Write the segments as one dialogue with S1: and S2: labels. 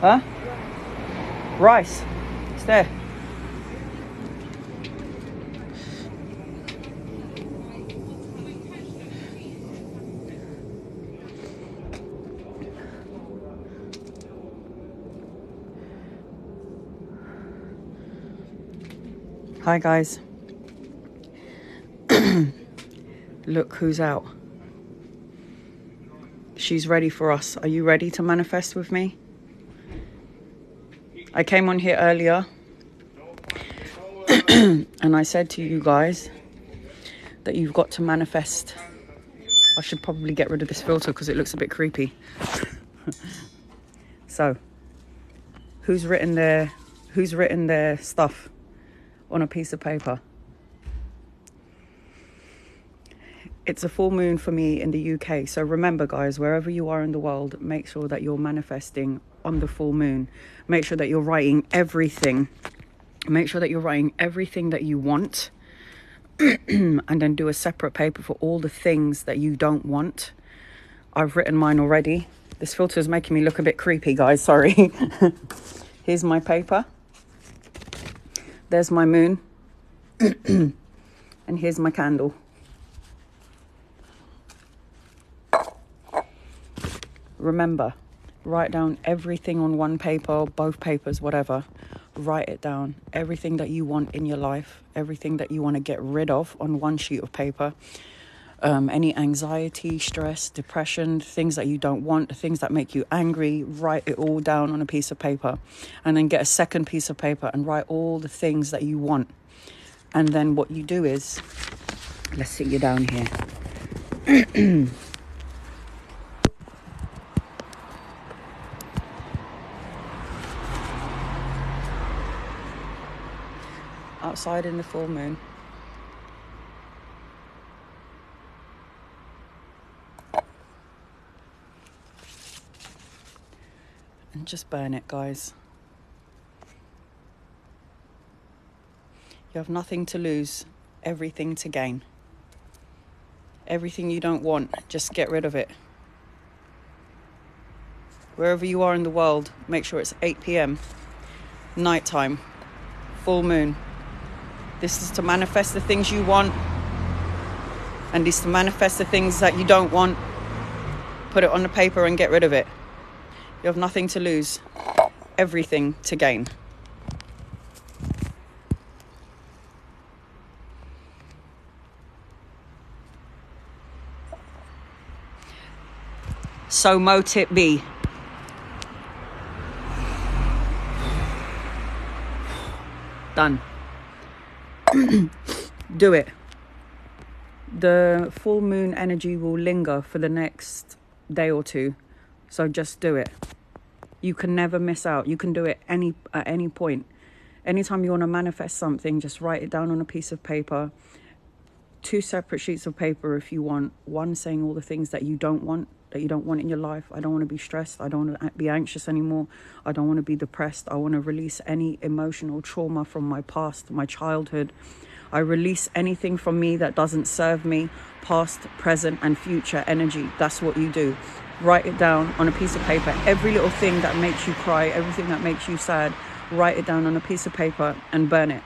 S1: Huh? Rice. It's there. Hi guys. Look who's out. She's ready for us. Are you ready to manifest with me? I came on here earlier and I said to you guys that you've got to manifest. I should probably get rid of this filter because it looks a bit creepy. So, who's written their stuff on a piece of paper? It's a full moon for me in the UK. So remember, guys, wherever you are in the world, make sure that you're manifesting on the full moon. Make sure that you're writing everything. Make sure that you're writing everything that you want. And then do a separate paper for all the things that you don't want. I've written mine already. This filter is making me look a bit creepy, guys. Sorry. Here's my paper. There's my moon. And here's my candle. Remember, write down everything on one paper, both papers, whatever. Write it down. Everything that you want in your life, everything that you want to get rid of on one sheet of paper. Any anxiety, stress, depression, things that you don't want, things that make you angry, write it all down on a piece of paper. And then get a second piece of paper and write all the things that you want. And then what you do is, let's sit you down here. Outside in the full moon. And just burn it, guys. You have nothing to lose, everything to gain. Everything you don't want, just get rid of it. Wherever you are in the world, make sure it's 8 p.m, nighttime, full moon. This is to manifest the things you want, and this is to manifest the things that you don't want. Put it on the paper and get rid of it. You have nothing to lose, everything to gain. So mote it be. Done. Do it. The full moon energy will linger for the next day or two. So just do it. You can never miss out. You can do it at any point. Anytime you want to manifest something, just write it down on a piece of paper. 2 separate sheets of paper if you want. One saying all the things that you don't want in your life. I don't want to be stressed. I don't want to be anxious anymore. I don't want to be depressed. I want to release any emotional trauma from my past, my childhood. I release anything from me that doesn't serve me, past, present, and future energy. That's what you do. Write it down on a piece of paper. Every little thing that makes you cry, everything that makes you sad, write it down on a piece of paper and burn it.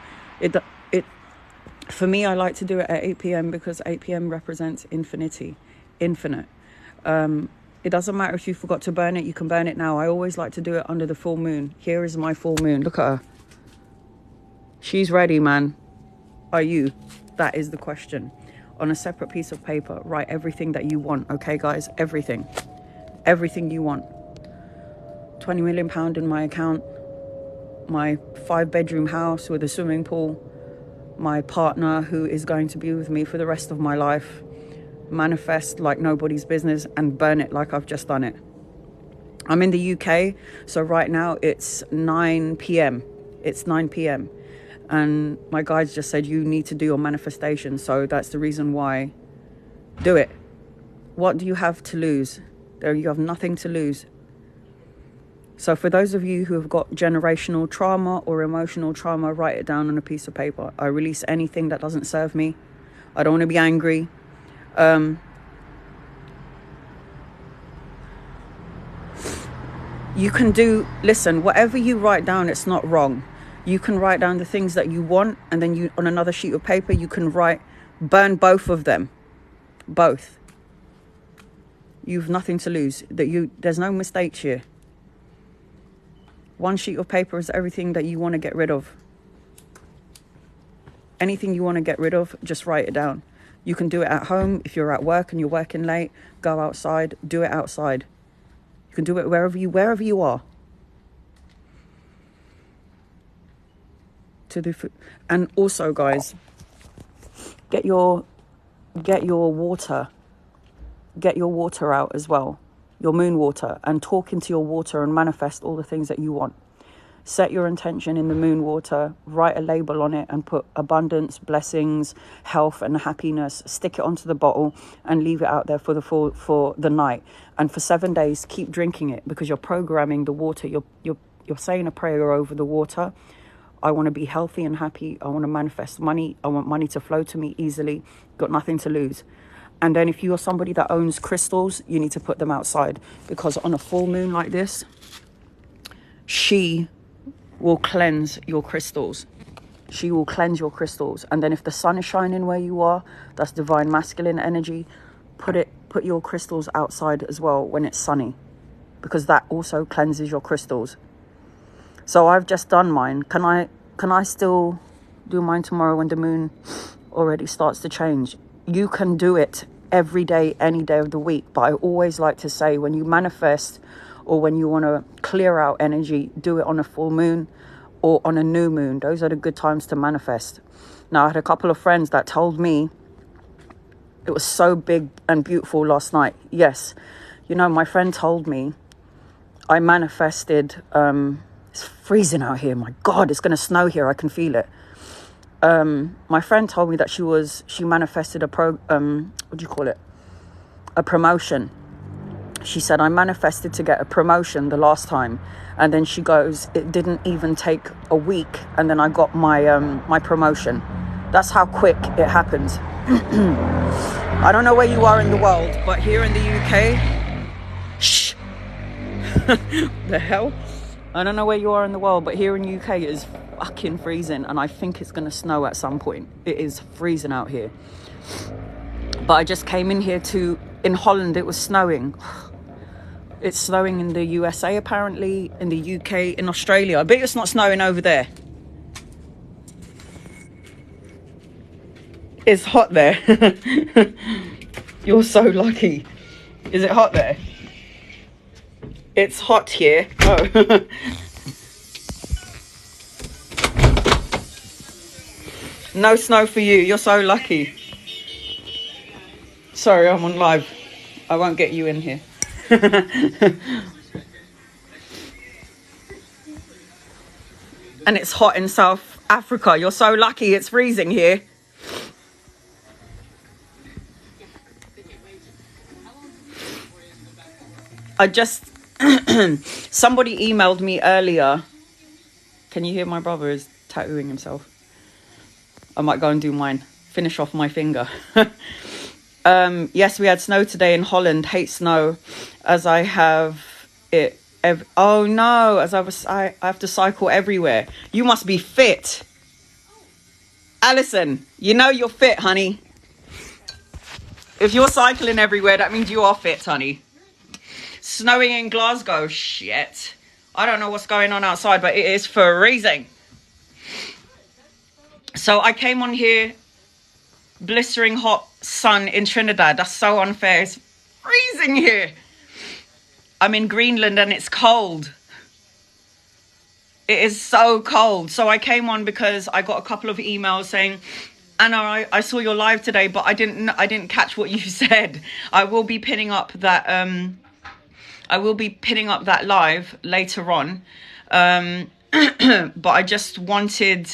S1: For me, I like to do it at 8 p.m. because 8 p.m. represents infinite. It doesn't matter if you forgot to burn it, you can burn it now. I always like to do it under the full moon. Here is my full moon. Look at her. She's ready, man. Are you? That is the question. On a separate piece of paper, write everything that you want. Okay, guys? Everything. Everything you want. £20 million in my account. My 5-bedroom house with a swimming pool. My partner who is going to be with me for the rest of my life. Manifest like nobody's business and burn it like I've just done it. I'm in the UK, so right now it's 9 p.m. It's 9 p.m. And my guides just said you need to do your manifestation, so that's the reason why. Do it. What do you have to lose? You have nothing to lose. So for those of you who have got generational trauma or emotional trauma, write it down on a piece of paper. I release anything that doesn't serve me. I don't want to be angry. You can do, listen, whatever you write down, it's not wrong. You can write down the things that you want, and then you, on another sheet of paper, you can burn both of them. Both. You've nothing to lose. There's no mistakes here. One sheet of paper is everything that you want to get rid of. Anything you want to get rid of, just write it down. You can do it at home. If you're at work and you're working late, go outside, do it outside. You can do it wherever you are. And also, guys, get your water. Get your water out as well. Your moon water, and talk into your water and manifest all the things that you want. Set your intention in the moon water, write a label on it and put abundance, blessings, health and happiness. Stick it onto the bottle and leave it out there for the night. And for 7 days, keep drinking it, because you're programming the water. You're saying a prayer over the water. I want to be healthy and happy. I want to manifest money. I want money to flow to me easily. Got nothing to lose. And then if you're somebody that owns crystals, you need to put them outside, because on a full moon like this, she will cleanse your crystals. She will cleanse your crystals. And then if the sun is shining where you are, that's divine masculine energy. Put your crystals outside as well when it's sunny, because that also cleanses your crystals. So I've just done mine. Can I still do mine tomorrow when the moon already starts to change? You can do it every day, any day of the week. But I always like to say, when you manifest or when you want to clear out energy, do it on a full moon or on a new moon. Those are the good times to manifest. Now, I had a couple of friends that told me it was so big and beautiful last night. Yes. You know, my friend told me I manifested, it's freezing out here. My God, it's going to snow here. I can feel it. My friend told me that she manifested a promotion. She said, I manifested to get a promotion the last time. And then she goes, it didn't even take a week. And then I got my promotion. That's how quick it happens. I don't know where you are in the world, but here in the UK, shh, the hell? I don't know where you are in the world, but here in the UK it is fucking freezing, and I think it's going to snow at some point. It is freezing out here. But I just came in here in Holland, it was snowing. It's snowing in the USA apparently, in the UK, in Australia. I bet it's not snowing over there. It's hot there. You're so lucky. Is it hot there? It's hot here. Oh. No snow for you. You're so lucky. Sorry, I'm on live. I won't get you in here. And it's hot in South Africa. You're so lucky. It's freezing here. Somebody emailed me earlier. Can you hear my brother is tattooing himself? I might go and do mine. Finish off my finger. Yes, we had snow today in Holland. Hate snow, as I have it. Oh no, as I have to cycle everywhere. You must be fit. Alison, you know you're fit, honey. If you're cycling everywhere, that means you are fit, honey. Snowing in Glasgow, shit. I don't know what's going on outside, but it is freezing. So I came on here, blistering hot sun in Trinidad. That's so unfair. It's freezing here. I'm in Greenland and it's cold. It is so cold. So I came on because I got a couple of emails saying, Anna, I saw your live today, but I didn't catch what you said. I will be pinning up that live later on. But I just wanted...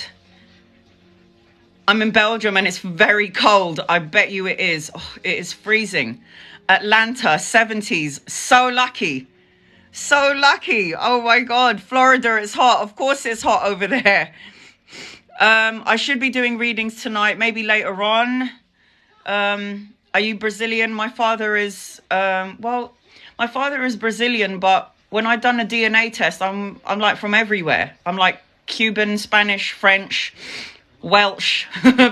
S1: I'm in Belgium and it's very cold. I bet you it is. Oh, it is freezing. Atlanta, 70s. So lucky. So lucky. Oh my God. Florida, it's hot. Of course it's hot over there. I should be doing readings tonight, maybe later on. Are you Brazilian? My father is, my father is Brazilian, but when I done a DNA test, I'm like from everywhere. I'm like Cuban, Spanish, French, Welsh,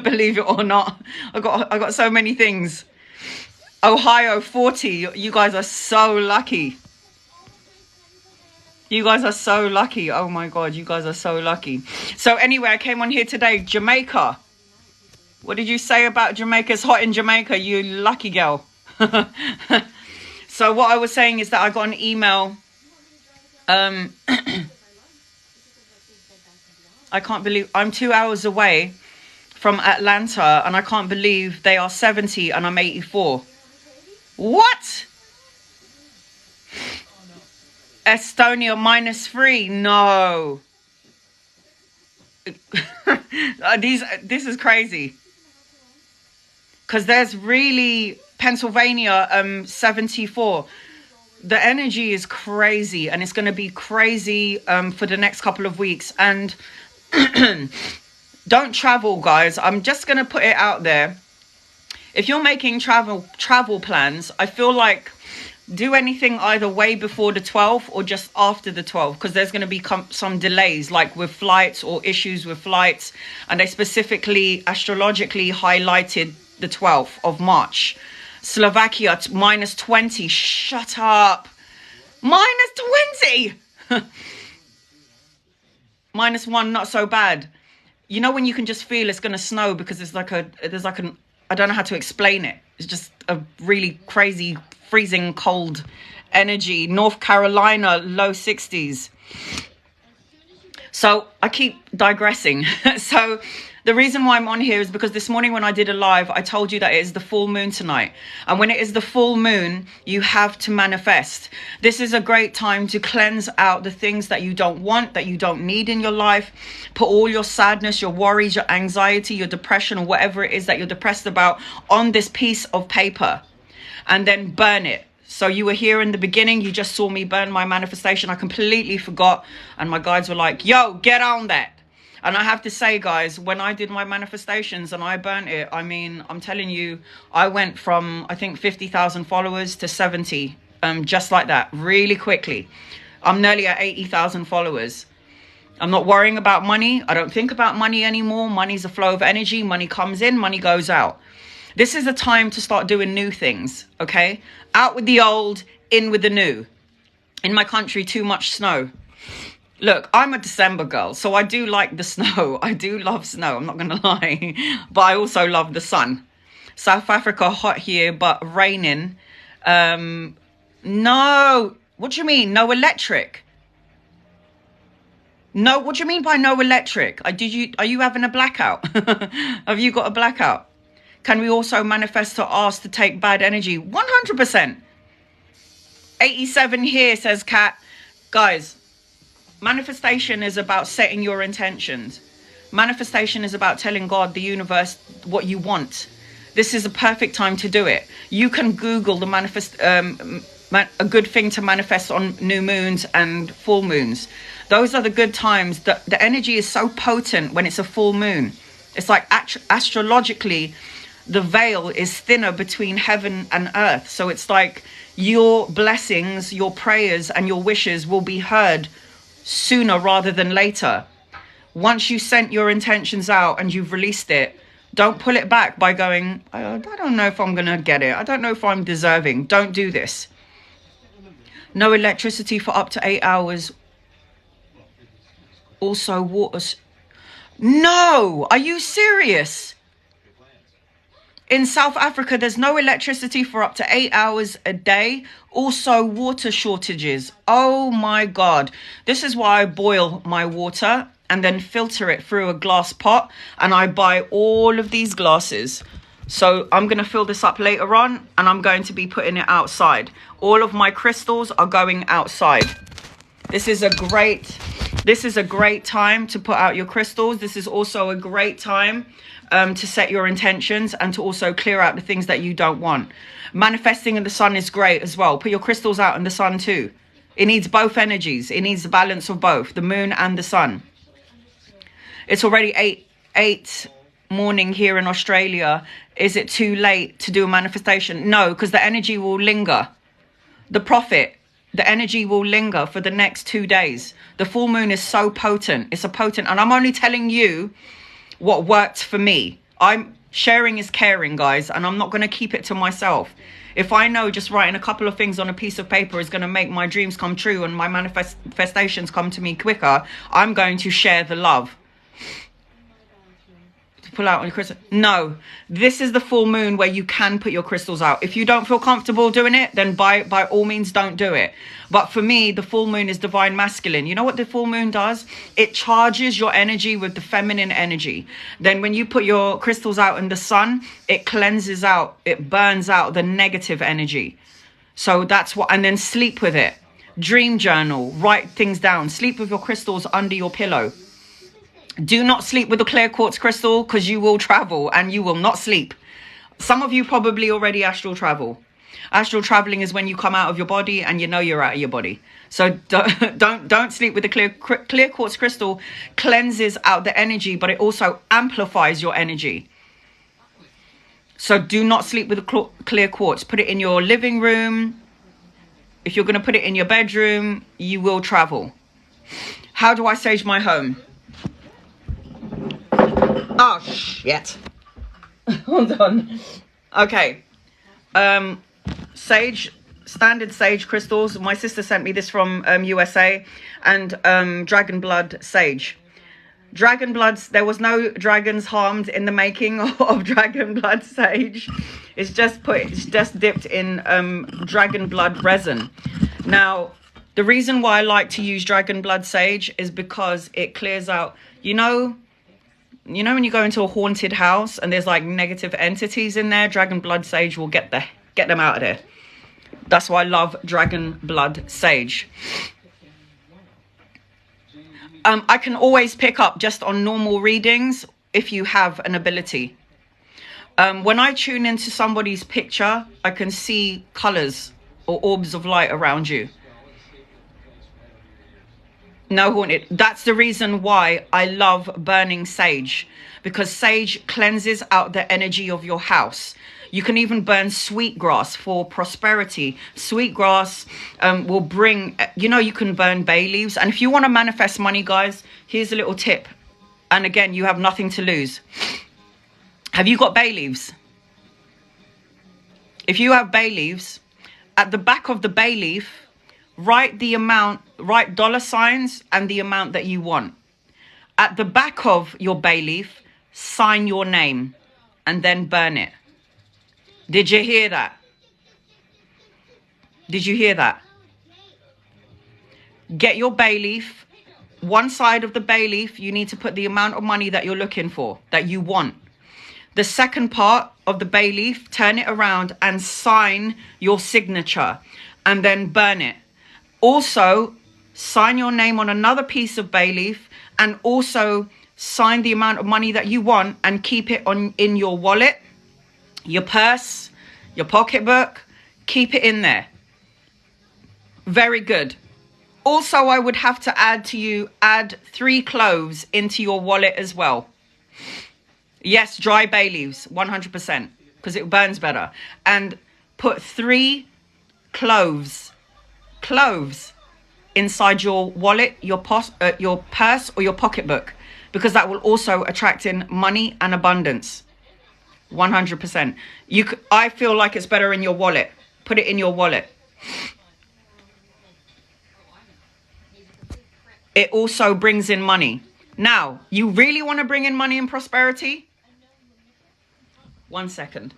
S1: believe it or not. I got so many things. Ohio 40. You guys are so lucky. You guys are so lucky. Oh my God, you guys are so lucky. So anyway, I came on here today. Jamaica. What did you say about Jamaica? It's hot in Jamaica, you lucky girl. So what I was saying is that I got an email. I can't believe I'm 2 hours away from Atlanta, and I can't believe they are 70 and I'm 84. What? Estonia -3. No. This is crazy. Because there's really Pennsylvania 74. The energy is crazy, and it's going to be crazy for the next couple of weeks. And don't travel, guys. I'm just going to put it out there. If you're making travel plans, I feel like do anything either way before the 12th or just after the 12th, because there's going to be some delays, like with flights or issues with flights. And they specifically astrologically highlighted the 12th of March. Slovakia -20. Shut up. -20. -1, not so bad. You know when you can just feel it's going to snow because there's like an, I don't know how to explain it. It's just a really crazy, freezing cold energy. North Carolina, low 60s. So I keep digressing. So the reason why I'm on here is because this morning when I did a live, I told you that it is the full moon tonight. And when it is the full moon, you have to manifest. This is a great time to cleanse out the things that you don't want, that you don't need in your life. Put all your sadness, your worries, your anxiety, your depression, or whatever it is that you're depressed about on this piece of paper. And then burn it. So you were here in the beginning. You just saw me burn my manifestation. I completely forgot. And my guides were like, yo, get on that. And I have to say, guys, when I did my manifestations and I burnt it, I mean, I'm telling you, I went from, I think, 50,000 followers to 70, just like that, really quickly. I'm nearly at 80,000 followers. I'm not worrying about money. I don't think about money anymore. Money's a flow of energy. Money comes in, money goes out. This is a time to start doing new things, okay? Out with the old, in with the new. In my country, too much snow. Look, I'm a December girl, so I do like the snow. I do love snow, I'm not going to lie. But I also love the sun. South Africa, hot here, but raining. No. What do you mean? No electric? No, what do you mean by no electric? Are you having a blackout? Have you got a blackout? Can we also manifest to ask to take bad energy? 100%. 87 here, says Kat. Guys, manifestation is about setting your intentions. Manifestation is about telling God, the universe, what you want. This is a perfect time to do it. You can Google the a good thing to manifest on new moons and full moons. Those are the good times. The energy is so potent when it's a full moon. It's like astrologically, the veil is thinner between heaven and earth. So it's like your blessings, your prayers and your wishes will be heard sooner rather than later. Once you sent your intentions out and you've released it, don't pull it back by going, I don't know if I'm going to get it. I don't know if I'm deserving. Don't do this. No electricity for up to 8 hours. Also water. No, are you serious? In South Africa, there's no electricity for up to 8 hours a day. Also water shortages. Oh my God. This is why I boil my water and then filter it through a glass pot. And I buy all of these glasses. So I'm going to fill this up later on and I'm going to be putting it outside. All of my crystals are going outside. This is a great time to put out your crystals. This is also a great time to set your intentions and to also clear out the things that you don't want. Manifesting in the sun is great as well. Put your crystals out in the sun too. It needs both energies. It needs the balance of both, the moon and the sun. It's already 8 morning here in Australia. Is it too late to do a manifestation? No, because the energy will linger. The prophet, The energy will linger for the next 2 days. The full moon is so potent. It's a potent, and I'm only telling you what worked for me. I'm sharing is caring, guys, and I'm not going to keep it to myself. If I know just writing a couple of things on a piece of paper is going to make my dreams come true and my manifestations come to me quicker, I'm going to share the love. Pull out on your crystal. No, this is the full moon where you can put your crystals out. If you don't feel comfortable doing it, then by all means don't do it. But for me, the full moon is divine masculine. You know what the full moon does? It charges your energy with the feminine energy. Then when you put your crystals out in the sun, it cleanses out, it burns out the negative energy. So that's what, and then sleep with it. Dream journal, write things down. Sleep with your crystals under your pillow. Do not sleep with a clear quartz crystal, because you will travel and you will not sleep. Some of you probably already astral travel. Astral traveling is when you come out of your body and you know you're out of your body. So don't sleep with a clear quartz crystal. Cleanses out the energy, but it also amplifies your energy. So do not sleep with a clear quartz. Put it in your living room. If you're going to put it in your bedroom, you will travel. How do I sage my home? Oh, shit. Hold on. Okay. Sage, standard sage crystals. My sister sent me this from USA. And dragon blood sage. Dragon bloods, there was no dragons harmed in the making of dragon blood sage. It's just dipped in dragon blood resin. Now, the reason why I like to use dragon blood sage is because it clears out, you know when you go into a haunted house and there's like negative entities in there, dragon blood sage will get them out of there. That's why I love dragon blood sage. I can always pick up just on normal readings if you have an ability. When I tune into somebody's picture, I can see colors or orbs of light around you. No haunted. That's the reason why I love burning sage, because sage cleanses out the energy of your house. You can even burn sweetgrass for prosperity. Sweetgrass will bring, you can burn bay leaves. And if you want to manifest money, guys, here's a little tip. And again, you have nothing to lose. Have you got bay leaves? If you have bay leaves, at the back of the bay leaf, write dollar signs and the amount that you want. At the back of your bay leaf, sign your name and then burn it. Did you hear that? Did you hear that? Get your bay leaf. One side of the bay leaf, you need to put the amount of money that you're looking for, that you want. The second part of the bay leaf, turn it around and sign your signature and then burn it. Also, sign your name on another piece of bay leaf and also sign the amount of money that you want and keep it in your wallet, your purse, your pocketbook. Keep it in there. Very good. Also, I would have to add 3 cloves into your wallet as well. Yes, dry bay leaves, 100%, because it burns better. And put 3 cloves inside your wallet, your purse or your pocketbook, because that will also attract in money and abundance. 100%. I feel like it's better in your wallet. Put it in your wallet. It also brings in money. Now, you really want to bring in money and prosperity? 1 second.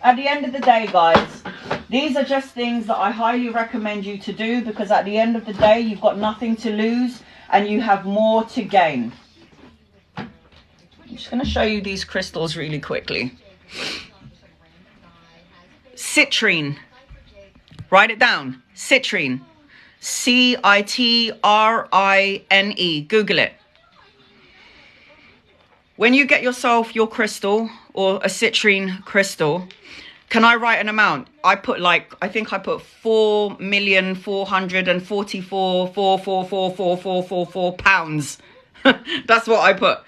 S1: At the end of the day, guys, these are just things that I highly recommend you to do, because at the end of the day, you've got nothing to lose and you have more to gain. I'm just going to show you these crystals really quickly. Citrine. Write it down. Citrine. C-I-T-R-I-N-E. Google it. When you get yourself your crystal or a citrine crystal, can I write an amount? I think I put 4,444,444,444 pounds. That's what I put.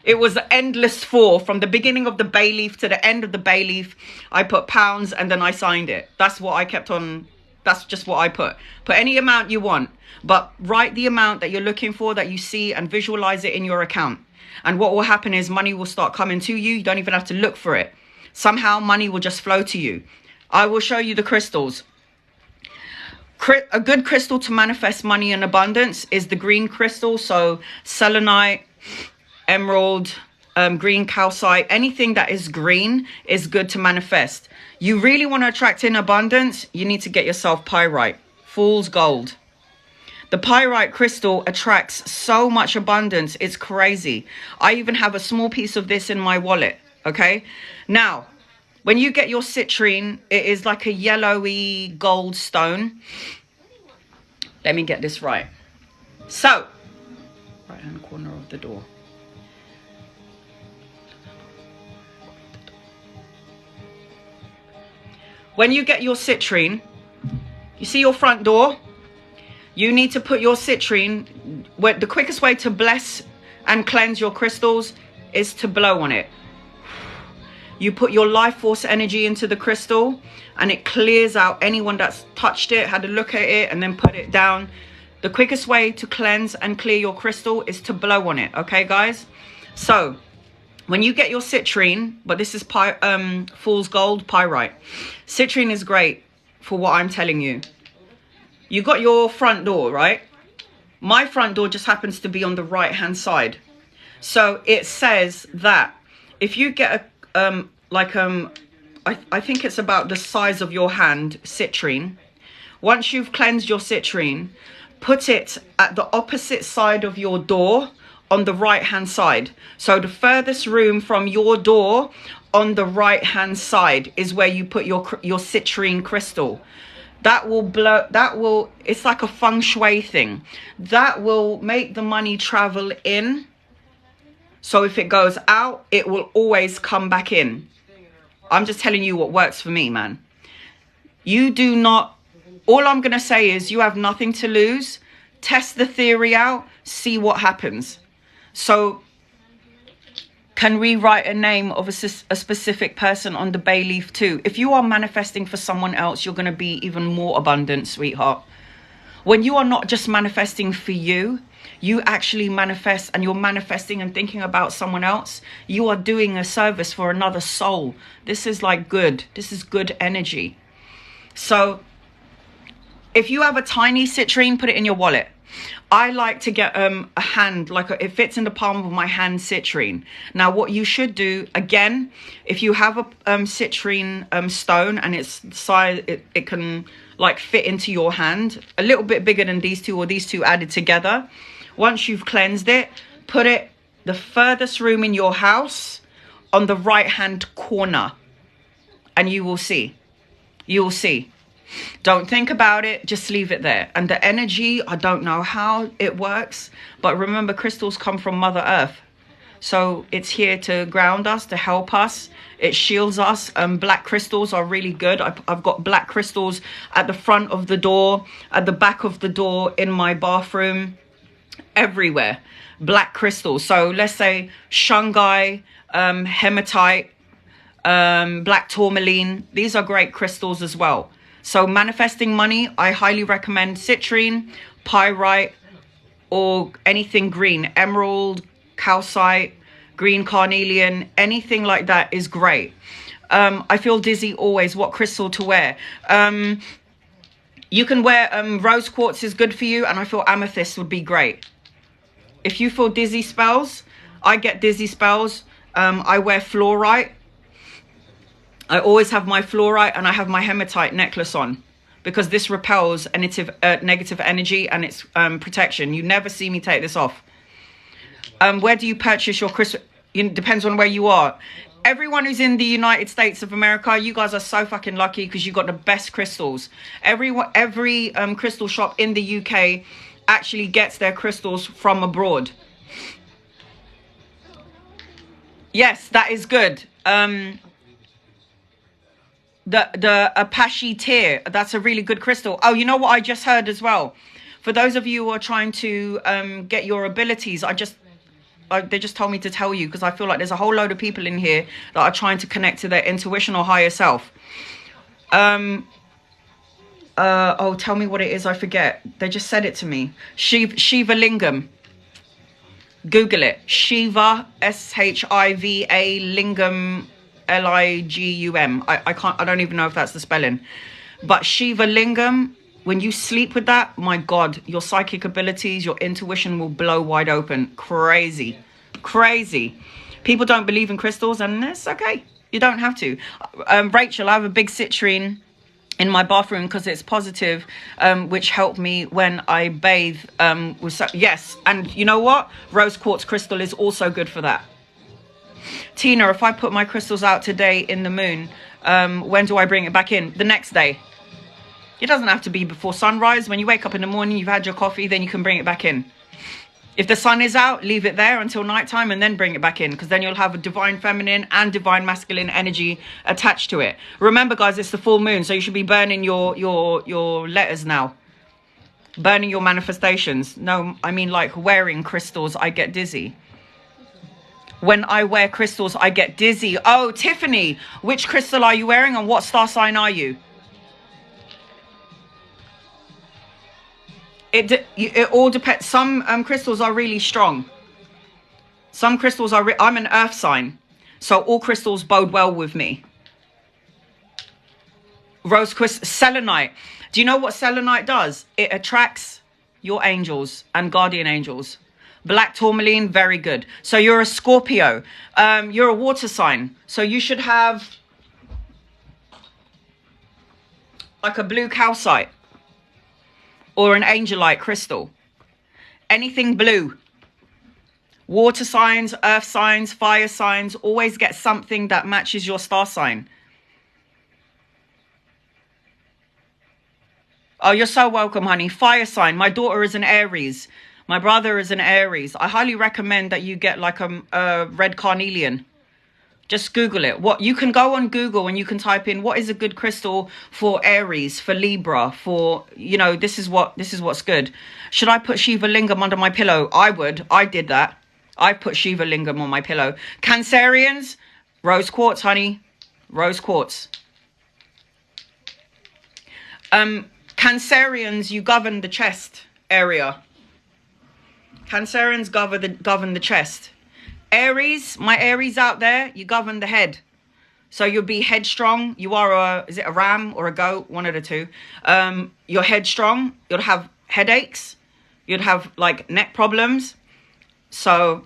S1: It was an endless 4 from the beginning of the bay leaf to the end of the bay leaf. I put pounds and then I signed it. That's what I kept on. That's just what I put. Put any amount you want, but write the amount that you're looking for, that you see, and visualize it in your account. And what will happen is money will start coming to you. You don't even have to look for it. Somehow money will just flow to you. I will show you the crystals. A good crystal to manifest money and abundance is the green crystal. So selenite, emerald, green calcite, anything that is green is good to manifest. You really want to attract in abundance, you need to get yourself pyrite, fool's gold. The pyrite crystal attracts so much abundance, it's crazy. I even have a small piece of this in my wallet, okay? Now, when you get your citrine, it is like a yellowy gold stone. Let me get this right. So, right hand corner of the door. When you get your citrine, you see your front door? You need to put your citrine, the quickest way to bless and cleanse your crystals is to blow on it. You put your life force energy into the crystal and it clears out anyone that's touched it, had a look at it, and then put it down. The quickest way to cleanse and clear your crystal is to blow on it, okay, guys? So, when you get your citrine, but this is fool's gold, pyrite. Citrine is great for what I'm telling you. You got your front door, right? My front door just happens to be on the right-hand side. So it says that if you get a, I think it's about the size of your hand, citrine. Once you've cleansed your citrine, put it at the opposite side of your door on the right-hand side. So the furthest room from your door on the right-hand side is where you put your citrine crystal. That will, it's like a feng shui thing. That will make the money travel in. So if it goes out, it will always come back in. I'm just telling you what works for me, man. You do not, all I'm going to say is you have nothing to lose. Test the theory out, see what happens. So can rewrite a name of a specific person on the bay leaf too. If you are manifesting for someone else, you're going to be even more abundant, sweetheart. When you are not just manifesting for you, you actually manifest, and you're manifesting and thinking about someone else. You are doing a service for another soul. This is like good. This is good energy. So if you have a tiny citrine, put it in your wallet. I like to get a hand, it fits in the palm of my hand citrine. Now, what you should do, again, if you have a citrine stone and it's size, it can like fit into your hand, a little bit bigger than these two or these two added together. Once you've cleansed it, put it the furthest room in your house on the right-hand corner, and you will see. You will see. Don't think about it, just leave it there. And the energy, I don't know how it works, but remember, crystals come from Mother Earth. So it's here to ground us, to help us. It shields us. Black crystals are really good. I've got black crystals at the front of the door, at the back of the door, in my bathroom, everywhere. Black crystals. So let's say shungite, hematite, black tourmaline. These are great crystals as well. So manifesting money, I highly recommend citrine, pyrite, or anything green. Emerald, calcite, green carnelian, anything like that is great. I feel dizzy always. What crystal to wear? You can wear rose quartz is good for you, and I feel amethyst would be great. If you feel dizzy spells, I get dizzy spells. I wear fluorite. I always have my fluorite, and I have my hematite necklace on because this repels negative energy, and it's protection. You never see me take this off. Where do you purchase your crystal? It depends on where you are. Everyone who's in the United States of America, you guys are so fucking lucky because you got the best crystals. Every crystal shop in the UK actually gets their crystals from abroad. Yes, that is good. The Apache tear, that's a really good crystal. Oh, you know what I just heard as well? For those of you who are trying to get your abilities, they just told me to tell you, because I feel like there's a whole load of people in here that are trying to connect to their intuition or higher self. Oh, tell me what it is. I forget. They just said it to me. Shiva Lingam. Google it. Shiva, Shiva Lingam, Ligum. I don't even know if that's the spelling. But Shiva Lingam, when you sleep with that, my God, your psychic abilities, your intuition will blow wide open. Crazy. Crazy. People don't believe in crystals, and it's okay. You don't have to. Rachel, I have a big citrine in my bathroom because it's positive, which helped me when I bathe. Yes, and you know what? Rose quartz crystal is also good for that. Tina, if I put my crystals out today in the moon, when do I bring it back in? The next day. It doesn't have to be before sunrise. When you wake up in the morning, you've had your coffee, then you can bring it back in. If the sun is out, leave it there until nighttime and then bring it back in, because then you'll have a divine feminine and divine masculine energy attached to it. Remember, guys, it's the full moon, so you should be burning your letters now. Burning your manifestations. No, I mean like wearing crystals, I get dizzy. When I wear crystals, I get dizzy. Oh, Tiffany, which crystal are you wearing and what star sign are you? It all depends. Some crystals are really strong. Some crystals are... I'm an earth sign, so all crystals bode well with me. Rose crystal, selenite. Do you know what selenite does? It attracts your angels and guardian angels. Black tourmaline, very good. So you're a Scorpio. You're a water sign, so you should have like a blue calcite or an angelite crystal. Anything blue. Water signs, earth signs, fire signs, always get something that matches your star sign. Oh, you're so welcome, honey. Fire sign. My daughter is an Aries. My brother is an Aries. I highly recommend that you get like a red carnelian. Just Google it. What you can go on Google and you can type in what is a good crystal for Aries, for Libra, for, you know, this is what's good. Should I put Shiva Lingam under my pillow? I would. I did that. I put Shiva Lingam on my pillow. Cancerians, rose quartz, honey. Rose quartz. Cancerians, you govern the chest area. Cancerians govern the chest. Aries, my Aries out there, you govern the head. So you'll be headstrong. You are is it a ram or a goat? One of the two. You're headstrong. You'll have headaches. You'd have like neck problems. So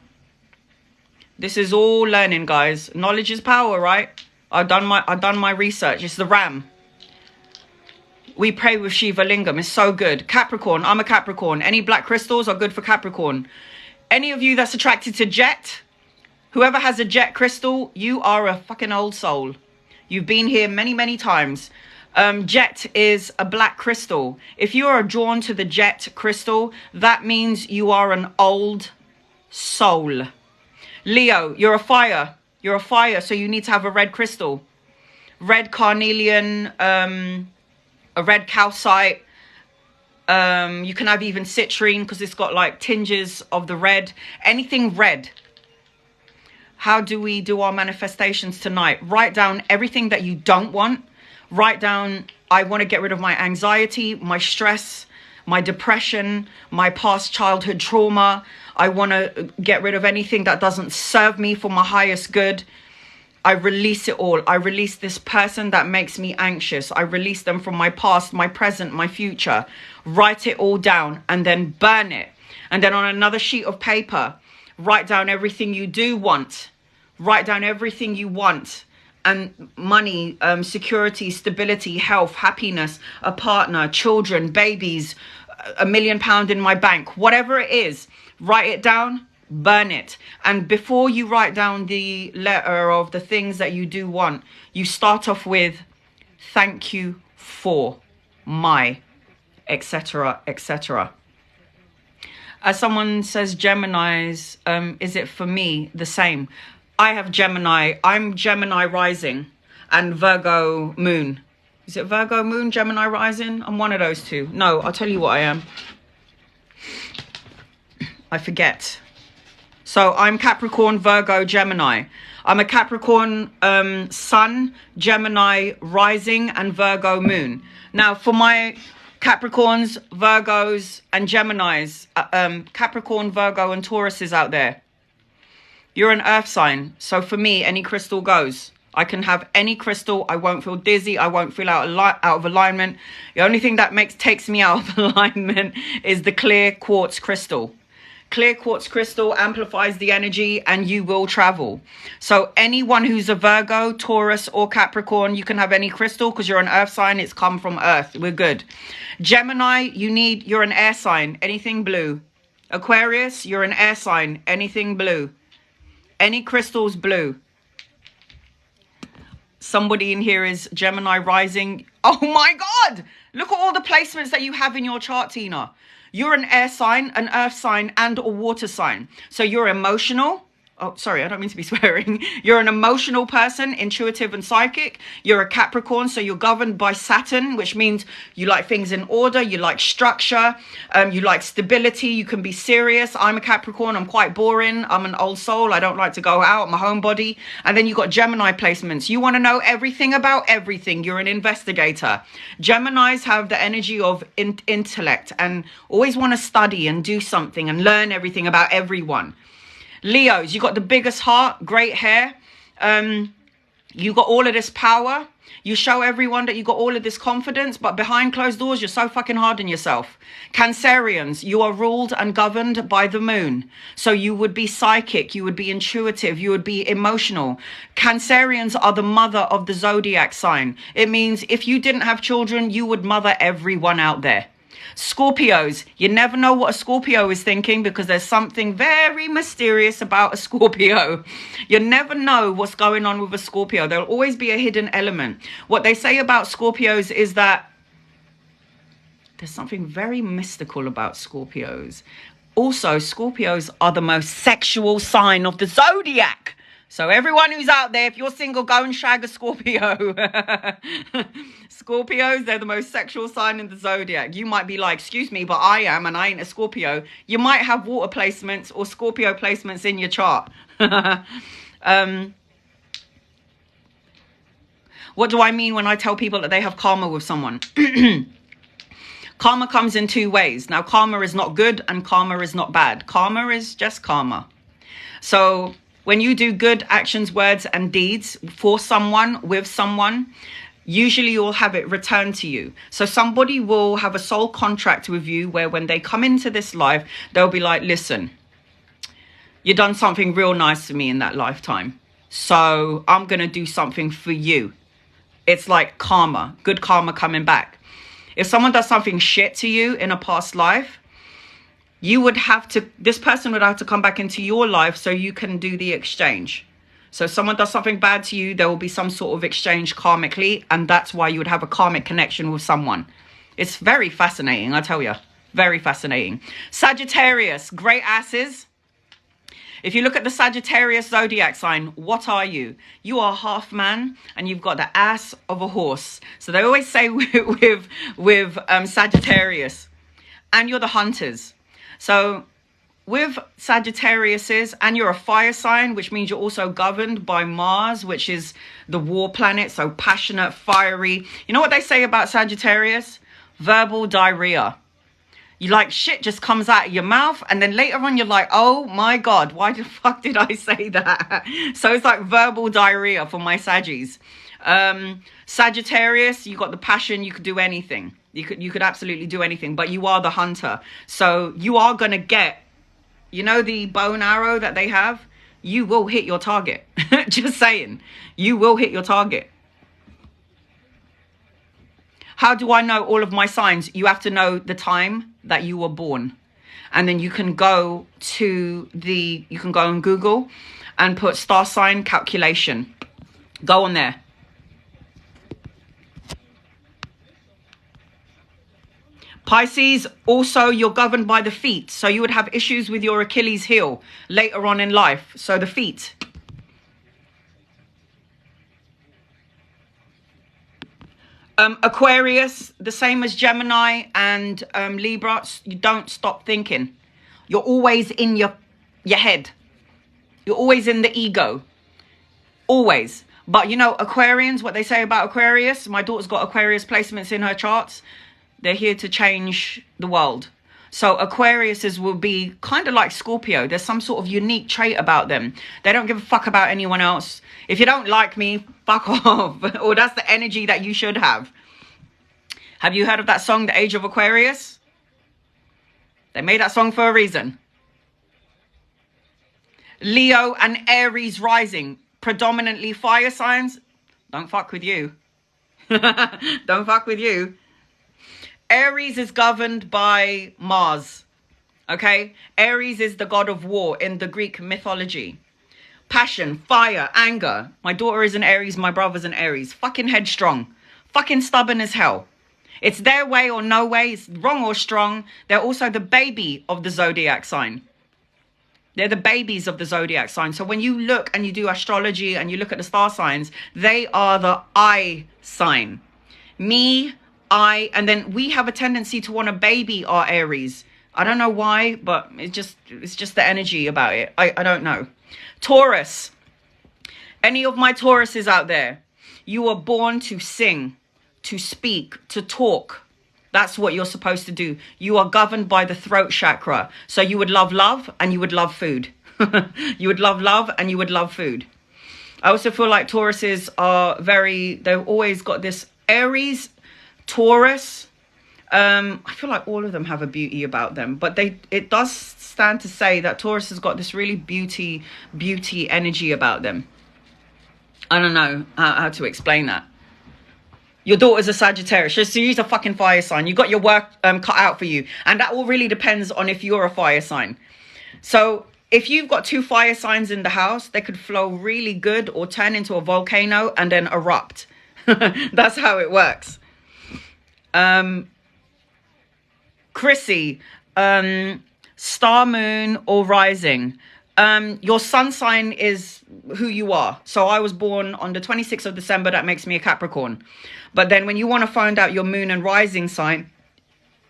S1: this is all learning, guys. Knowledge is power, right? I've done my research. It's the ram. We pray with Shiva Lingam. It's so good. Capricorn. I'm a Capricorn. Any black crystals are good for Capricorn. Any of you that's attracted to jet, whoever has a jet crystal, you are a fucking old soul. You've been here many, many times. Jet is a black crystal. If you are drawn to the jet crystal, that means you are an old soul. Leo, you're a fire. You're a fire, so you need to have a red crystal. Red carnelian, a red calcite. You can have even citrine because it's got like tinges of the red. Anything red. How do we do our manifestations tonight? Write down everything that you don't want. Write down, I want to get rid of my anxiety, my stress, my depression, my past childhood trauma. I want to get rid of anything that doesn't serve me for my highest good. I release it all. I release this person that makes me anxious. I release them from my past, my present, my future. Write it all down and then burn it. And then on another sheet of paper, write down everything you do want. Write down everything you want. And money, security, stability, health, happiness, a partner, children, babies, £1 million in my bank, whatever it is, write it down. Burn it. And before you write down the letter of the things that you do want, you start off with thank you for my, etc., etc. As someone says, Gemini's, is it for me the same? I have Gemini. I'm Gemini rising and Virgo moon. Is it Virgo moon, Gemini rising? I'm one of those two. No, I'll tell you what I am. I forget. So I'm Capricorn, Virgo, Gemini. I'm a Capricorn sun, Gemini rising, and Virgo moon. Now, for my Capricorns, Virgos, and Geminis, Capricorn, Virgo, and Tauruses out there, you're an earth sign. So for me, any crystal goes. I can have any crystal. I won't feel dizzy. I won't feel out of alignment. The only thing that takes me out of alignment is the clear quartz crystal. Clear quartz crystal amplifies the energy and you will travel. So anyone who's a Virgo, Taurus, or Capricorn, you can have any crystal because you're an earth sign. It's come from earth. We're good. Gemini, you're an air sign. Anything blue. Aquarius, you're an air sign. Anything blue. Any crystals blue. Somebody in here is Gemini rising. Oh my God. Look at all the placements that you have in your chart, Tina. You're an air sign, an earth sign, and a water sign. So you're emotional. Oh, sorry, I don't mean to be swearing. You're an emotional person, intuitive and psychic. You're a Capricorn, so you're governed by Saturn, which means you like things in order. You like structure. You like stability. You can be serious. I'm a Capricorn. I'm quite boring. I'm an old soul. I don't like to go out. I'm a homebody. And then you got Gemini placements. You want to know everything about everything. You're an investigator. Geminis have the energy of intellect and always want to study and do something and learn everything about everyone. Leos, you got the biggest heart, great hair. You got all of this power. You show everyone that you got all of this confidence, but behind closed doors, you're so fucking hard on yourself. Cancerians, you are ruled and governed by the moon. So you would be psychic, you would be intuitive, you would be emotional. Cancerians are the mother of the zodiac sign. It means if you didn't have children, you would mother everyone out there. Scorpios, you never know what a Scorpio is thinking because there's something very mysterious about a Scorpio. You never know what's going on with a Scorpio. There'll always be a hidden element. What they say about Scorpios is that there's something very mystical about Scorpios. Also, Scorpios are the most sexual sign of the zodiac. So everyone who's out there, if you're single, go and shag a Scorpio. Scorpios, they're the most sexual sign in the zodiac. You might be like, excuse me, but I am, and I ain't a Scorpio. You might have water placements or Scorpio placements in your chart. What do I mean when I tell people that they have karma with someone? Karma comes in two ways. Now, karma is not good and karma is not bad. Karma is just karma. So when you do good actions, words, and deeds for someone, with someone, usually you'll have it returned to you. So somebody will have a soul contract with you where when they come into this life, they'll be like, listen, you done something real nice to me in that lifetime. So I'm going to do something for you. It's like karma, good karma coming back. If someone does something shit to you in a past life, this person would have to come back into your life so you can do the exchange. So if someone does something bad to you, there will be some sort of exchange karmically, and that's why you would have a karmic connection with someone. It's very fascinating, I tell you. Very fascinating. Sagittarius, great asses. If you look at the Sagittarius zodiac sign, what are you? You are half man and you've got the ass of a horse. So they always say with Sagittarius, and you're the hunters. So with Sagittariuses, and you're a fire sign, which means you're also governed by Mars, which is the war planet. So passionate, fiery. You know what they say about Sagittarius? Verbal diarrhea. You like shit just comes out of your mouth. And then later on, you're like, oh my God, why the fuck did I say that? So it's like verbal diarrhea for my Saggies. Sagittarius, you got the passion. You could do anything. You could absolutely do anything, but you are the hunter. So you are going to get, you know, the bow and arrow that they have, you will hit your target. Just saying, you will hit your target. How do I know all of my signs? You have to know the time that you were born. And then you can go on Google and put star sign calculation. Go on there. Pisces, also you're governed by the feet. So you would have issues with your Achilles heel later on in life. So the feet. Aquarius, the same as Gemini and Libra, you don't stop thinking. You're always in your head. You're always in the ego. Always. But you know, Aquarians, what they say about Aquarius, my daughter's got Aquarius placements in her charts. They're here to change the world. So Aquariuses will be kind of like Scorpio. There's some sort of unique trait about them. They don't give a fuck about anyone else. If you don't like me, fuck off. Or that's the energy that you should have. Have you heard of that song, The Age of Aquarius? They made that song for a reason. Leo and Aries rising, predominantly fire signs. Don't fuck with you. Don't fuck with you. Aries is governed by Mars. Okay? Aries is the god of war in the Greek mythology. Passion, fire, anger. My daughter is an Aries, my brother's an Aries. Fucking headstrong. Fucking stubborn as hell. It's their way or no way. It's wrong or strong. They're also the baby of the zodiac sign. They're the babies of the zodiac sign. So when you look and you do astrology and you look at the star signs, they are the I sign. Me, I, and then we have a tendency to want to baby our Aries. I don't know why, but it's just the energy about it. I don't know. Taurus. Any of my Tauruses out there, you are born to sing, to speak, to talk. That's what you're supposed to do. You are governed by the throat chakra. So you would love love and you would love food. You would love love and you would love food. I also feel like Tauruses are they've always got this Aries, Taurus. I feel like all of them have a beauty about them. But it does stand to say that Taurus has got this really beauty energy about them. I don't know how to explain that. Your daughter's a Sagittarius. She's a fucking fire sign. You got your work cut out for you. And that all really depends on if you're a fire sign. So if you've got 2 fire signs in the house, they could flow really good or turn into a volcano and then erupt. That's how it works. Chrissy, star, moon, or rising. Your sun sign is who you are. So I was born on the 26th of December. That makes me a Capricorn. But then when you want to find out your moon and rising sign,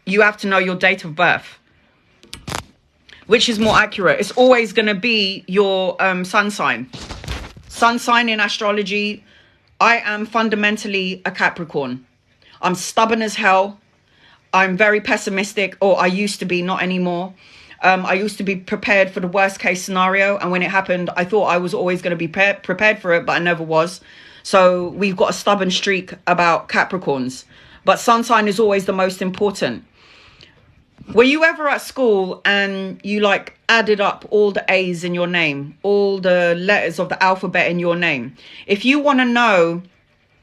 S1: you have to know your date of birth, which is more accurate. It's always going to be your sun sign. Sun sign in astrology. I am fundamentally a Capricorn. I'm stubborn as hell. I'm very pessimistic, or I used to be, not anymore. I used to be prepared for the worst case scenario. And when it happened, I thought I was always going to be prepared for it, but I never was. So we've got a stubborn streak about Capricorns. But sun sign is always the most important. Were you ever at school and you like added up all the A's in your name, all the letters of the alphabet in your name? If you want to know,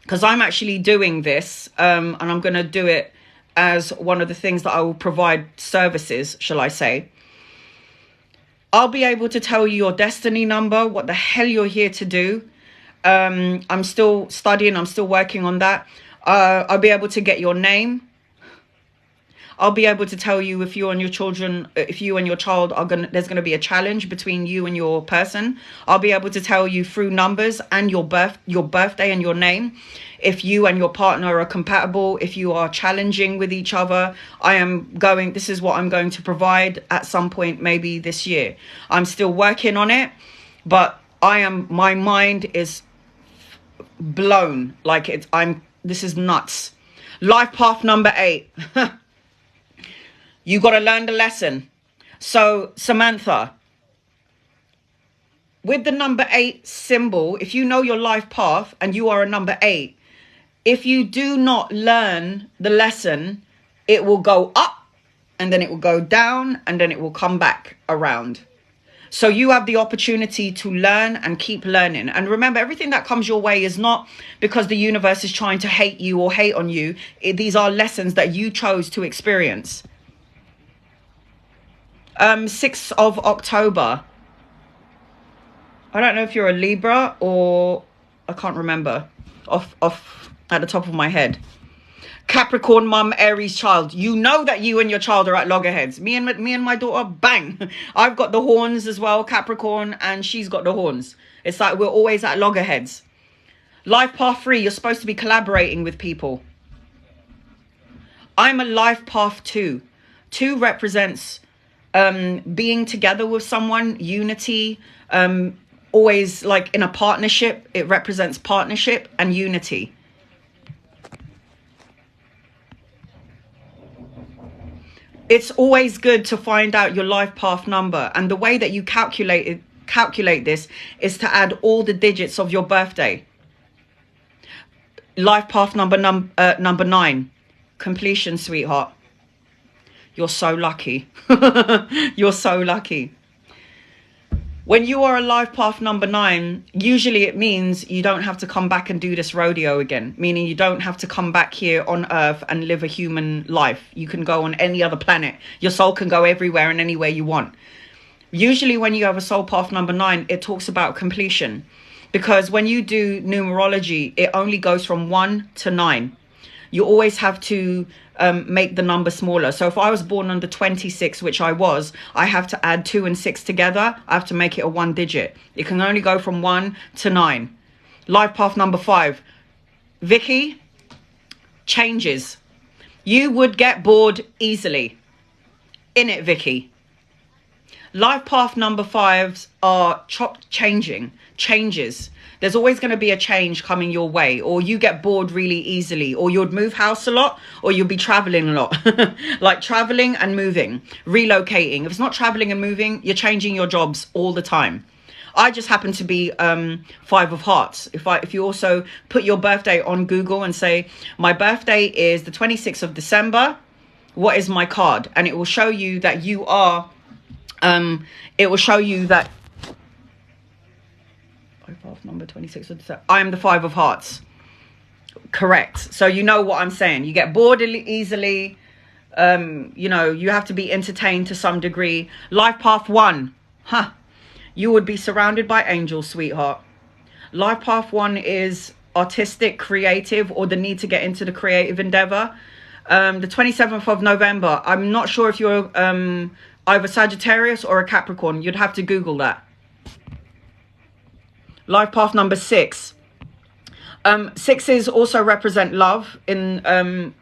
S1: because I'm actually doing this, and I'm going to do it as one of the things that I will provide services, shall I say. I'll be able to tell you your destiny number, what the hell you're here to do. I'm still studying. I'm still working on that. I'll be able to get your name. I'll be able to tell you if you and your children, if you and your child are there's going to be a challenge between you and your person. I'll be able to tell you through numbers and your birthday and your name, if you and your partner are compatible, if you are challenging with each other. This is what I'm going to provide at some point, maybe this year. I'm still working on it, but my mind is blown. This is nuts. Life path number 8. You got to learn the lesson. So, Samantha, with the number 8 symbol, if you know your life path and you are a number 8, if you do not learn the lesson, it will go up and then it will go down and then it will come back around. So you have the opportunity to learn and keep learning. And remember, everything that comes your way is not because the universe is trying to hate you or hate on you. These are lessons that you chose to experience. 6th of October. I don't know if you're a Libra or I can't remember off at the top of my head. Capricorn mum, Aries child. You know that you and your child are at loggerheads. Me and my daughter, bang. I've got the horns as well, Capricorn, and she's got the horns. It's like we're always at loggerheads. Life path 3, you're supposed to be collaborating with people. I'm a life path 2. 2 represents being together with someone, unity, always like in a partnership. It represents partnership and unity. It's always good to find out your life path number, and the way that you calculate this is to add all the digits of your birthday. Life path number 9, completion, sweetheart. You're so lucky. You're so lucky. When you are a life path number 9, usually it means you don't have to come back and do this rodeo again, meaning you don't have to come back here on Earth and live a human life. You can go on any other planet. Your soul can go everywhere and anywhere you want. Usually when you have a soul path number 9, it talks about completion, because when you do numerology, it only goes from 1 to 9. You always have to make the number smaller. So if I was born on the 26, which I was, I have to add 2 and 6 together. I have to make it a 1 digit. It can only go from 1 to 9. Life path number 5. Vicky, changes. You would get bored easily. In it, Vicky. Life path number 5s are changes. There's always going to be a change coming your way, or you get bored really easily, or you'd move house a lot, or you'll be traveling a lot. Like traveling and moving, relocating. If it's not traveling and moving, you're changing your jobs all the time. I just happen to be 5 of hearts. If you also put your birthday on Google and say, my birthday is the 26th of December, what is my card? And it will show you that you are, it will show you that number 26 of December. I am the 5 of hearts. Correct. So you know what I'm saying. You get bored easily. You know, you have to be entertained to some degree. Life path 1. You would be surrounded by angels, sweetheart. Life path 1 is artistic, creative, or the need to get into the creative endeavor. The 27th of November. I'm not sure if you're either Sagittarius or a Capricorn. You'd have to Google that. Life path number 6. 6s also represent love in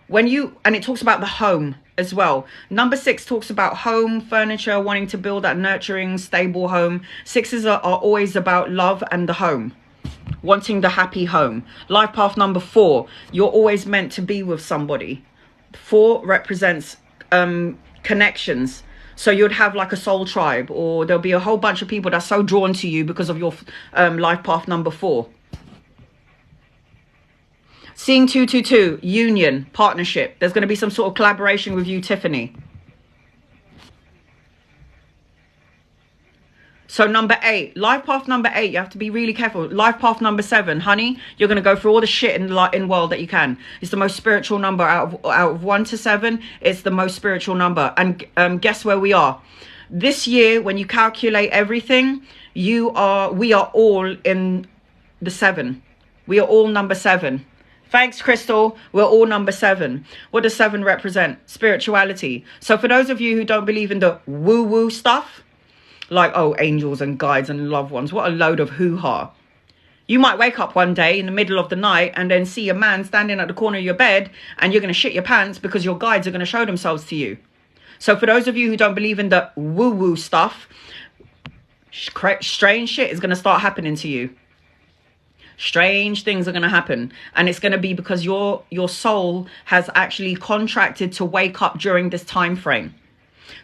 S1: when you, and it talks about the home as well. Number 6 talks about home, furniture, wanting to build that nurturing, stable home. 6s are always about love and the home, wanting the happy home. Life path number 4. You're always meant to be with somebody. 4 represents connections. So you'd have like a soul tribe, or there'll be a whole bunch of people that's so drawn to you because of your life path number 4. Seeing 222, union, partnership. There's going to be some sort of collaboration with you, Tiffany. So number 8, life path number 8, you have to be really careful. Life path number 7, honey, you're going to go through all the shit in the world that you can. It's the most spiritual number out of 1 to 7. It's the most spiritual number. And guess where we are? This year, when you calculate everything, we are all in the 7. We are all number 7. Thanks, Crystal. We're all number 7. What does 7 represent? Spirituality. So for those of you who don't believe in the woo-woo stuff, like, oh, angels and guides and loved ones, what a load of hoo-ha. You might wake up one day in the middle of the night and then see a man standing at the corner of your bed, and you're going to shit your pants because your guides are going to show themselves to you. So for those of you who don't believe in the woo-woo stuff, strange shit is going to start happening to you. Strange things are going to happen, and it's going to be because your soul has actually contracted to wake up during this time frame.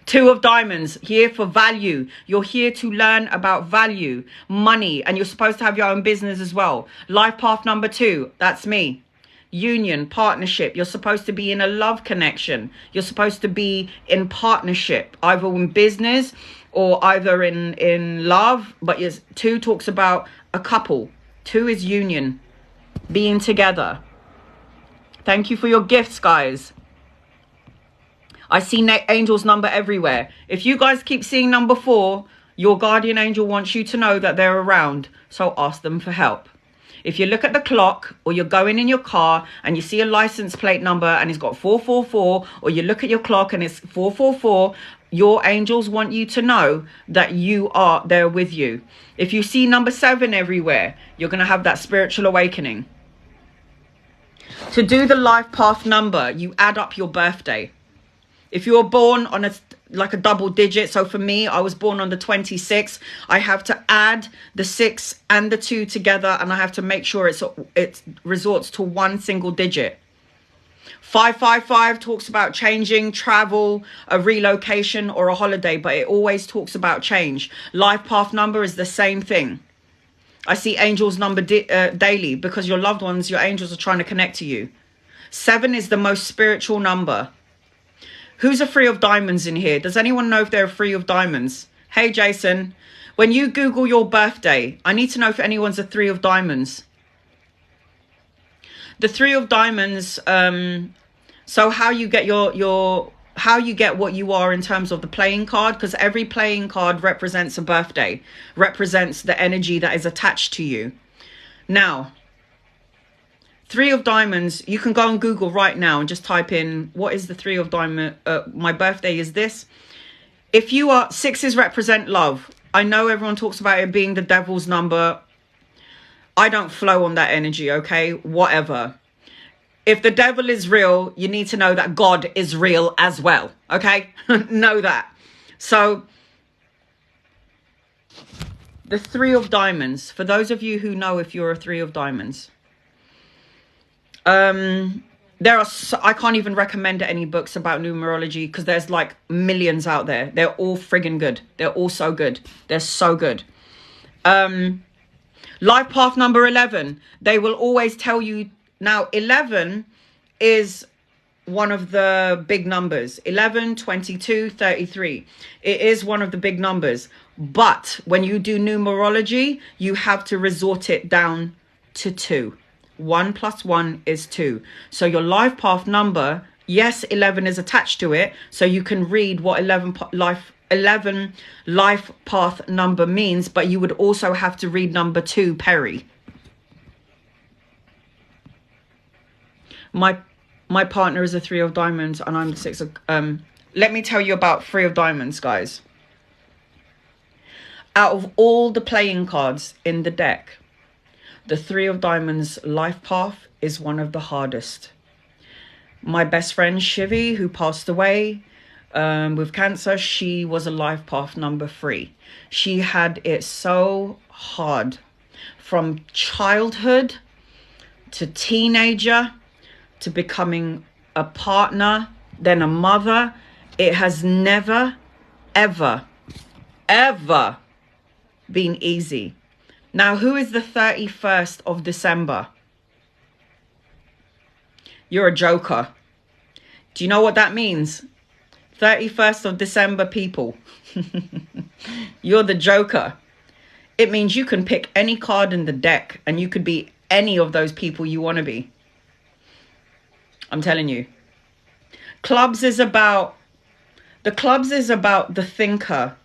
S1: 2 of diamonds, here for value. You're here to learn about value, money, and you're supposed to have your own business as well. Life path number 2, that's me. Union, partnership. You're supposed to be in a love connection. You're supposed to be in partnership, either in business or either in love. But yes, 2 talks about a couple. 2 is union, being together. Thank you for your gifts, guys. I see angels number everywhere. If you guys keep seeing number 4, your guardian angel wants you to know that they're around. So ask them for help. If you look at the clock, or you're going in your car and you see a license plate number and it's got 444, or you look at your clock and it's 444, your angels want you to know that you are there with you. If you see number 7 everywhere, you're going to have that spiritual awakening. To do the life path number, you add up your birthday. If you were born on like a double digit. So for me, I was born on the 26th. I have to add the 6 and the 2 together, and I have to make sure it resorts to one single digit. 555 talks about changing, travel, a relocation, or a holiday, but it always talks about change. Life path number is the same thing. I see angels number daily because your loved ones, your angels are trying to connect to you. 7 is the most spiritual number. Who's a 3 of diamonds in here? Does anyone know if they're a 3 of diamonds? Hey, Jason, when you Google your birthday, I need to know if anyone's a 3 of diamonds. The 3 of diamonds, so how you get how you get what you are in terms of the playing card, because every playing card represents a birthday, represents the energy that is attached to you. Now, 3 of diamonds, you can go on Google right now and just type in, what is the 3 of diamond? My birthday is this. If you are, 6s represent love. I know everyone talks about it being the devil's number. I don't flow on that energy, okay? Whatever. If the devil is real, you need to know that God is real as well, okay? Know that. So, the 3 of diamonds, for those of you who know if you're a 3 of diamonds, I can't even recommend any books about numerology because there's like millions out there. They're all friggin' good. They're all so good. They're so good. Life path number 11. They will always tell you. Now, 11 is one of the big numbers. 11, 22, 33. It is one of the big numbers. But when you do numerology, you have to resort it down to 2. 1 + 1 is 2. So your life path number, yes, 11 is attached to it. So you can read what 11 life path number means, but you would also have to read number 2, Perry. My partner is a 3 of diamonds and I'm the 6 of... let me tell you about 3 of diamonds, guys. Out of all the playing cards in the deck, the 3 of diamonds life path is one of the hardest. My best friend Shivi, who passed away with cancer, she was a life path number 3. She had it so hard from childhood to teenager to becoming a partner, then a mother. It has never, ever, ever been easy. Now, who is the 31st of December? You're a joker. Do you know what that means? 31st of December, people. You're the joker. It means you can pick any card in the deck and you could be any of those people you want to be. I'm telling you. The clubs is about the thinker,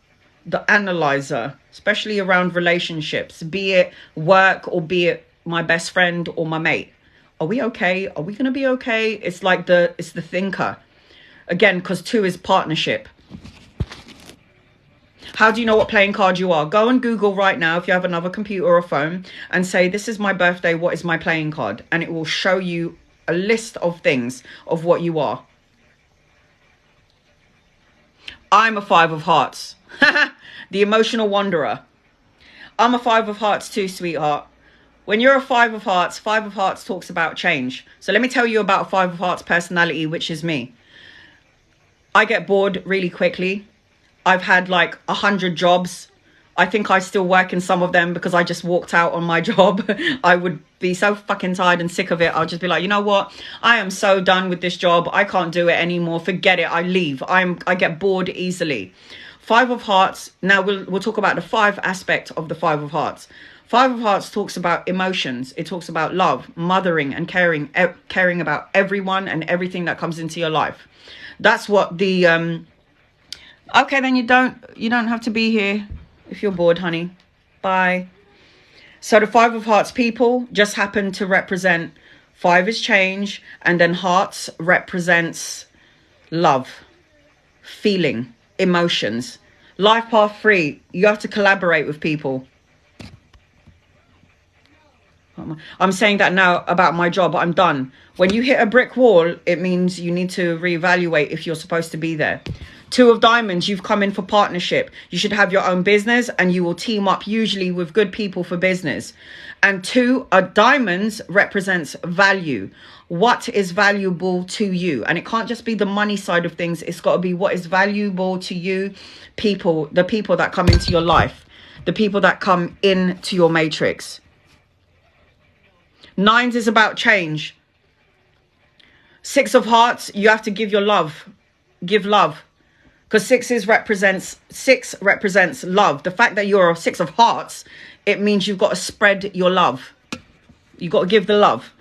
S1: the analyzer, especially around relationships, be it work or be it my best friend or my mate. Are we okay? Are we going to be okay? It's like it's the thinker. Again, because 2 is partnership. How do you know what playing card you are? Go on Google right now if you have another computer or phone and say, this is my birthday, what is my playing card? And it will show you a list of things of what you are. I'm a 5 of hearts. The emotional wanderer. I'm a 5 of hearts too, sweetheart. When you're a 5 of hearts talks about change. So let me tell you about 5 of hearts personality, which is me. I get bored really quickly. I've had like 100 jobs. I think I still work in some of them because I just walked out on my job. I would be so fucking tired and sick of it. I'll just be like, you know what? I am so done with this job. I can't do it anymore. Forget it. I leave. I get bored easily. 5 of hearts. Now we'll talk about the 5 aspect of the 5 of hearts. 5 of hearts talks about emotions. It talks about love, mothering and caring about everyone and everything that comes into your life. That's what the okay, then you don't have to be here if you're bored, honey. Bye. So the 5 of hearts people just happen to represent 5 is change, and then hearts represents love, feeling, emotions. Life path 3, you have to collaborate with people. I'm saying that now about my job. I'm done. When you hit a brick wall, it means you need to reevaluate if you're supposed to be there. Two of diamonds, you've come in for partnership. You should have your own business and you will team up usually with good people for business. And two of diamonds represents value. What is valuable to you? And it can't just be the money side of things. It's got to be what is valuable to you, people, the people that come into your life, the people that come into your matrix. Nines is about change. Six of hearts, you have to give your love. Give love. Because six represents love. The fact that you're a six of hearts, it means you've got to spread your love. You've got to give the love.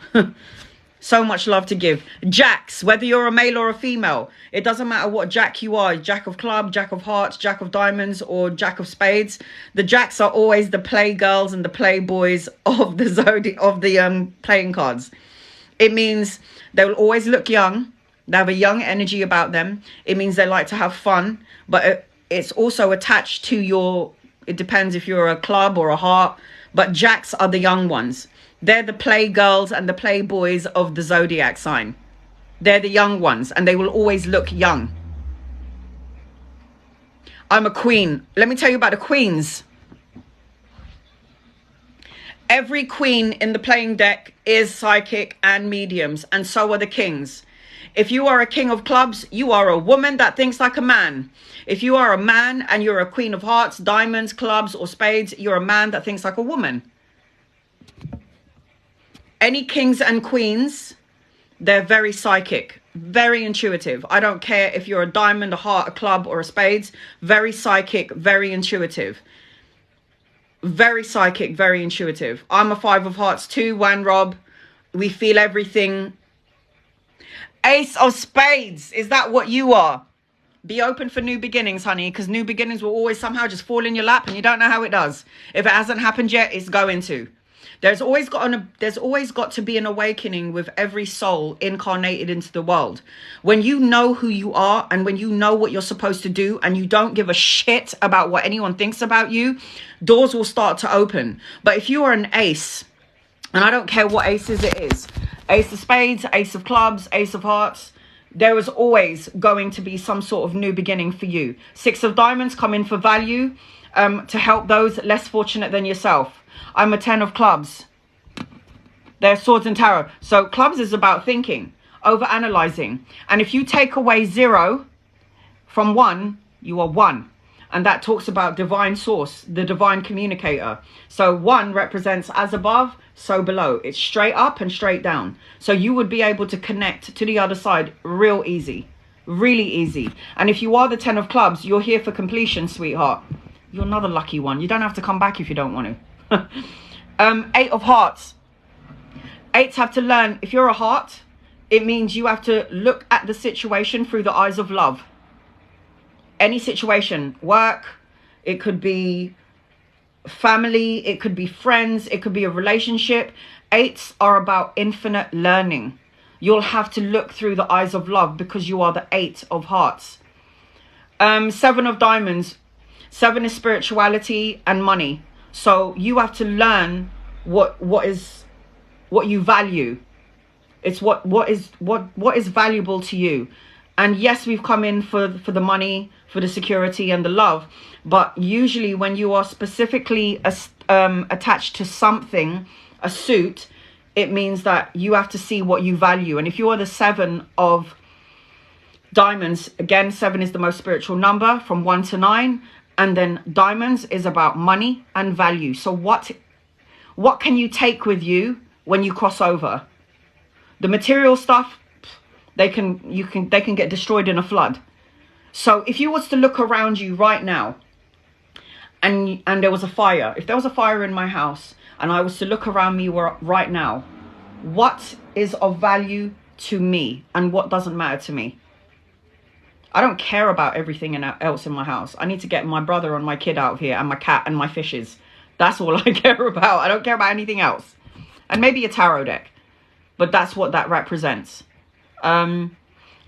S1: So much love to give. Jacks, whether you're a male or a female, it doesn't matter what jack you are. Jack of club, jack of hearts, jack of diamonds, or jack of spades. The jacks are always the play girls and the play boys of the playing cards. It means they will always look young. They have a young energy about them. It means they like to have fun, but it's also attached to your, it depends if you're a club or a heart, but jacks are the young ones. They're the play girls and the play boys of the zodiac sign. They're the young ones and they will always look young. I'm a queen. Let me tell you about the queens. Every queen in the playing deck is psychic and mediums, and so are the kings. If you are a king of clubs, you are a woman that thinks like a man. If you are a man and you're a queen of hearts, diamonds, clubs, or spades, you're a man that thinks like a woman. Any kings and queens, they're very psychic, very intuitive. I don't care if you're a diamond, a heart, a club, or a spades. Very psychic, very intuitive. Very psychic, very intuitive. I'm a five of hearts too, Wan Rob. We feel everything. Ace of spades, is that what you are? Be open for new beginnings, honey, because new beginnings will always somehow just fall in your lap and you don't know how it does. If it hasn't happened yet, it's going to. There's always got to be an awakening with every soul incarnated into the world. When you know who you are and when you know what you're supposed to do and you don't give a shit about what anyone thinks about you, doors will start to open. But if you are an ace, and I don't care what aces it is, ace of spades, ace of clubs, ace of hearts, there is always going to be some sort of new beginning for you. Six of diamonds come in for value, to help those less fortunate than yourself. I'm a 10 of clubs. They're swords and tarot. So clubs is about thinking, over-analyzing. And if you take away 0 from 1, you are 1. And that talks about divine source, the divine communicator. So 1 represents as above, so below. It's straight up and straight down. So you would be able to connect to the other side real easy. Really easy. And if you are the 10 of clubs, you're here for completion, sweetheart. You're another lucky one. You don't have to come back if you don't want to. 8 of hearts. 8s have to learn. If you're a heart, it means you have to look at the situation through the eyes of love. Any situation, work, it could be family, it could be friends, it could be a relationship. 8s are about infinite learning. You'll have to look through the eyes of love because you are the 8 of hearts. 7 of diamonds. 7 is spirituality and money. So you have to learn what you value. It's what is valuable to you. And yes, we've come in for the money, for the security and the love. But usually when you are specifically attached to something, a suit, it means that you have to see what you value. And if you are the 7 of diamonds, again, 7 is the most spiritual number from 1 to 9. And then diamonds is about money and value. So what can you take with you when you cross over? The material stuff, they can get destroyed in a flood. So if you was to look around you right now and there was a fire, if there was a fire in my house and I was to look around me right now, what is of value to me and what doesn't matter to me? I don't care about everything else in my house. I need to get my brother and my kid out of here and my cat and my fishes. That's all I care about. I don't care about anything else. And maybe a tarot deck. But that's what that represents.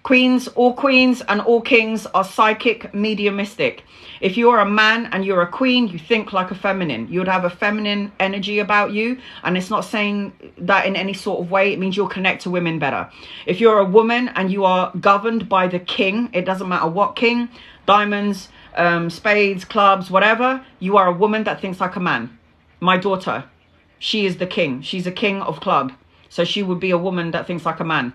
S1: Queens and all kings are psychic, mediumistic. If you're a man and you're a queen, you think like a feminine. You would have a feminine energy about you. And it's not saying that in any sort of way. It means you'll connect to women better. If you're a woman and you are governed by the king, it doesn't matter what king, diamonds, spades, clubs, whatever, you are a woman that thinks like a man. My daughter, she is the king. She's a king of club. So she would be a woman that thinks like a man.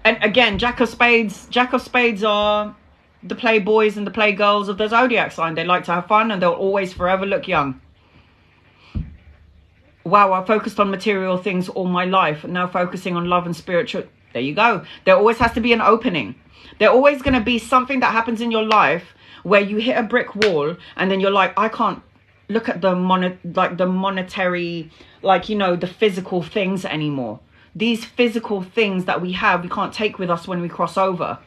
S1: And again, Jack of Spades are the playboys and the playgirls of the zodiac sign. They like to have fun and they'll always forever look young. Wow, I focused on material things all my life. Now focusing on love and spiritual. There you go. There always has to be an opening. There always going to be something that happens in your life where you hit a brick wall and then you're like, I can't look at the monetary, like, you know, the physical things anymore. These physical things that we have, we can't take with us when we cross over.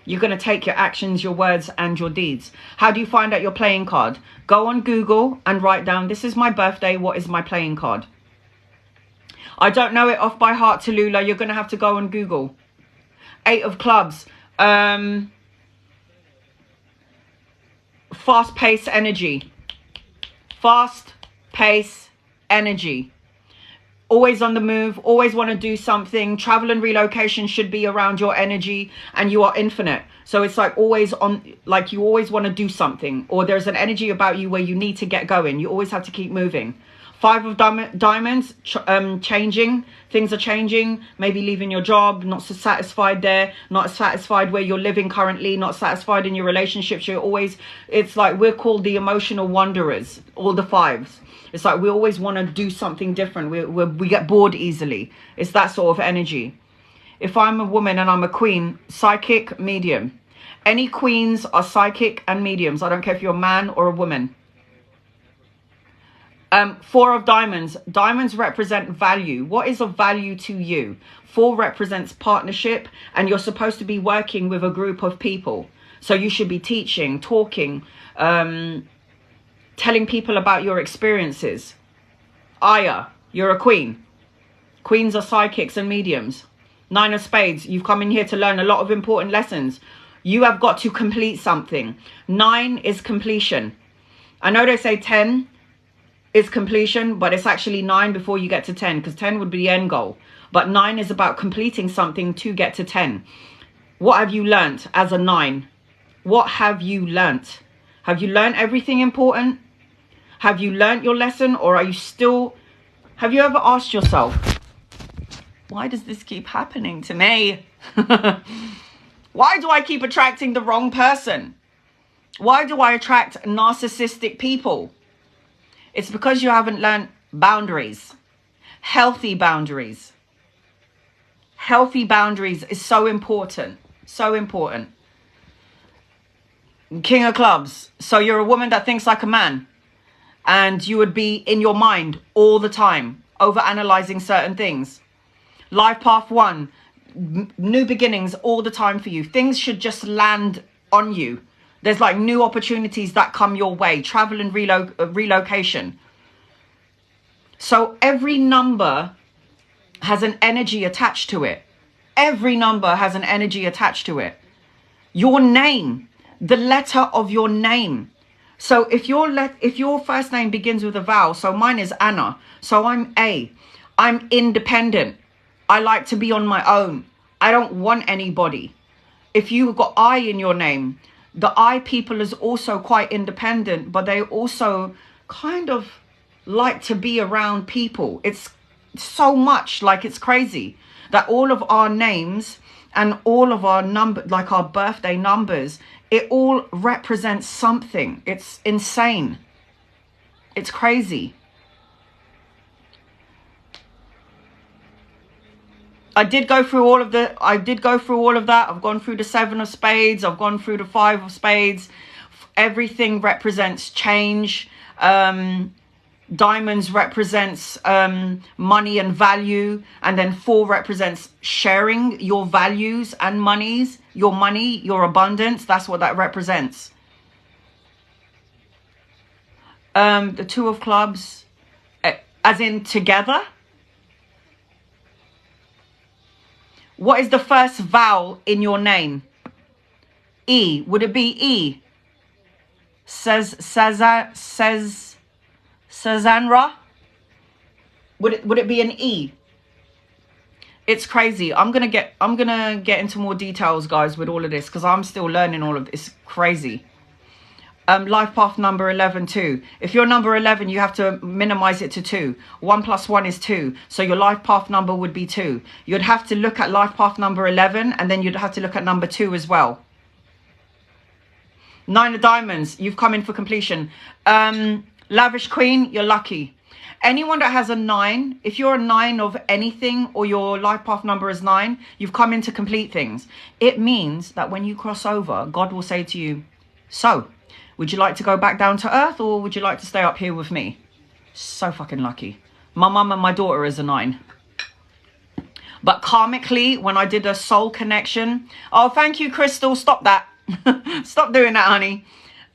S1: You're going to take your actions, your words, and your deeds. How do you find out your playing card? Go on Google and write down, this is my birthday, what is my playing card? I don't know it off by heart, Tallulah. You're going to have to go on Google. 8 of clubs. Fast-paced energy. Fast-paced energy. Always on the move, always want to do something. Travel and relocation should be around your energy, and you are infinite. So it's like always on, like you always want to do something, or there's an energy about you where you need to get going. You always have to keep moving. 5 of diamonds, changing. Things are changing. Maybe leaving your job, not so satisfied there, not satisfied where you're living currently, not satisfied in your relationships. You're always, it's like we're called the emotional wanderers, all the 5s. It's like we always want to do something different. We get bored easily. It's that sort of energy. If I'm a woman and I'm a queen, psychic, medium. Any queens are psychic and mediums. I don't care if you're a man or a woman. 4 of diamonds. Diamonds represent value. What is of value to you? 4 represents partnership, and you're supposed to be working with a group of people. So you should be teaching, talking, telling people about your experiences. Aya, you're a queen. Queens are psychics and mediums. 9 of spades, you've come in here to learn a lot of important lessons. You have got to complete something. 9 is completion. I know they say 10 is completion, but it's actually 9 before you get to 10, because 10 would be the end goal. But 9 is about completing something to get to 10. What have you learnt as a 9? What have you learnt? Have you learned everything important? Have you learnt your lesson, or are you still... Have you ever asked yourself, why does this keep happening to me? Why do I keep attracting the wrong person? Why do I attract narcissistic people? It's because you haven't learned boundaries. Healthy boundaries. Healthy boundaries is so important. So important. King of clubs. So you're a woman that thinks like a man. And you would be in your mind all the time, over-analyzing certain things. Life path 1. New beginnings all the time for you. Things should just land on you. There's like new opportunities that come your way. Travel and relocation. So every number has an energy attached to it. Every number has an energy attached to it. Your name, the letter of your name. So if your first name begins with a vowel, so mine is Anna. So I'm A. I'm independent. I like to be on my own. I don't want anybody. If you've got I in your name, the I people is also quite independent, but they also kind of like to be around people. It's so much, like it's crazy that all of our names and all of our number, like our birthday numbers, it all represents something. It's insane. It's crazy. I did go through all of that. I've gone through the 7 of spades. I've gone through the 5 of spades. Everything represents change. Diamonds represents money and value. And then 4 represents sharing your values and monies. Your money, your abundance. That's what that represents. The 2 of clubs, as in together. What is the first vowel in your name? E. Would it be E? Sazanra? Would it be an E? It's crazy. I'm gonna get into more details, guys, with all of this, because I'm still learning all of this. It's crazy. Life path number 11, 2. If you're number 11, you have to minimize it to 2. 1 plus 1 is 2. So your life path number would be 2. You'd have to look at life path number 11, and then you'd have to look at number 2 as well. 9 of diamonds, you've come in for completion. Lavish queen, you're lucky. Anyone that has a 9, if you're a 9 of anything, or your life path number is 9, you've come in to complete things. It means that when you cross over, God will say to you, so, would you like to go back down to earth, or would you like to stay up here with me? So fucking lucky. My mum and my daughter is a 9. But karmically, when I did a soul connection... Oh, thank you, Crystal. Stop that. Stop doing that, honey.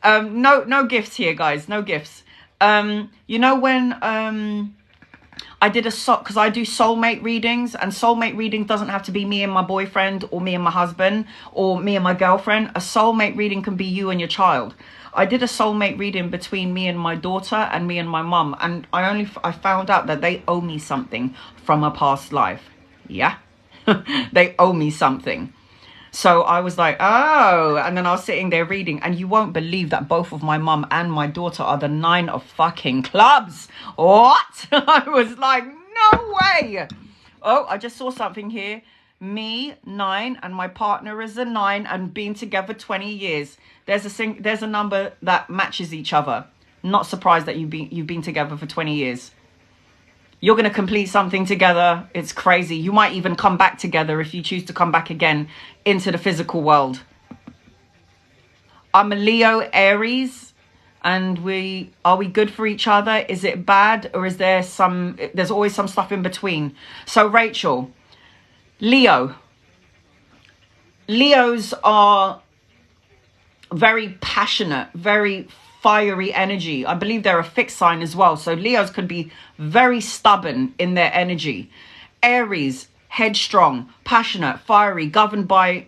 S1: No gifts here, guys. No gifts. You know when I did because I do soulmate readings, and soulmate reading doesn't have to be me and my boyfriend, or me and my husband, or me and my girlfriend. A soulmate reading can be you and your child. I did a soulmate reading between me and my daughter and me and my mum, and I found out that they owe me something from a past life. Yeah. They owe me something. So I was like, oh, and then I was sitting there reading, and you won't believe that both of my mum and my daughter are the 9 of fucking clubs. What? I was like, no way. Oh, I just saw something here. Me, 9, and my partner is a 9, and been together 20 years. There's a number that matches each other. Not surprised that you've been together for 20 years. You're going to complete something together. It's crazy. You might even come back together if you choose to come back again into the physical world. I'm a Leo Aries, and are we good for each other? Is it bad, or is there's always some stuff in between? So Rachel, Leos are very passionate, very fiery energy. I believe they're a fixed sign as well. So Leos could be very stubborn in their energy. Aries, headstrong, passionate, fiery, governed by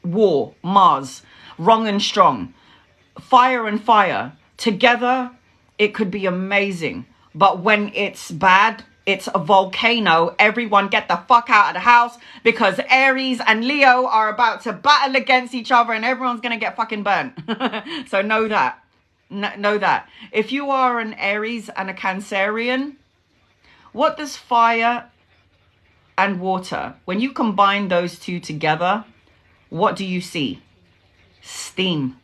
S1: war, Mars, wrong and strong. Fire and fire. Together, it could be amazing. But when it's bad, it's a volcano. Everyone get the fuck out of the house, because Aries and Leo are about to battle against each other, and everyone's going to get fucking burnt. So know that. Know that. If you are an Aries and a Cancerian, what does fire and water, when you combine those two together, what do you see? Steam.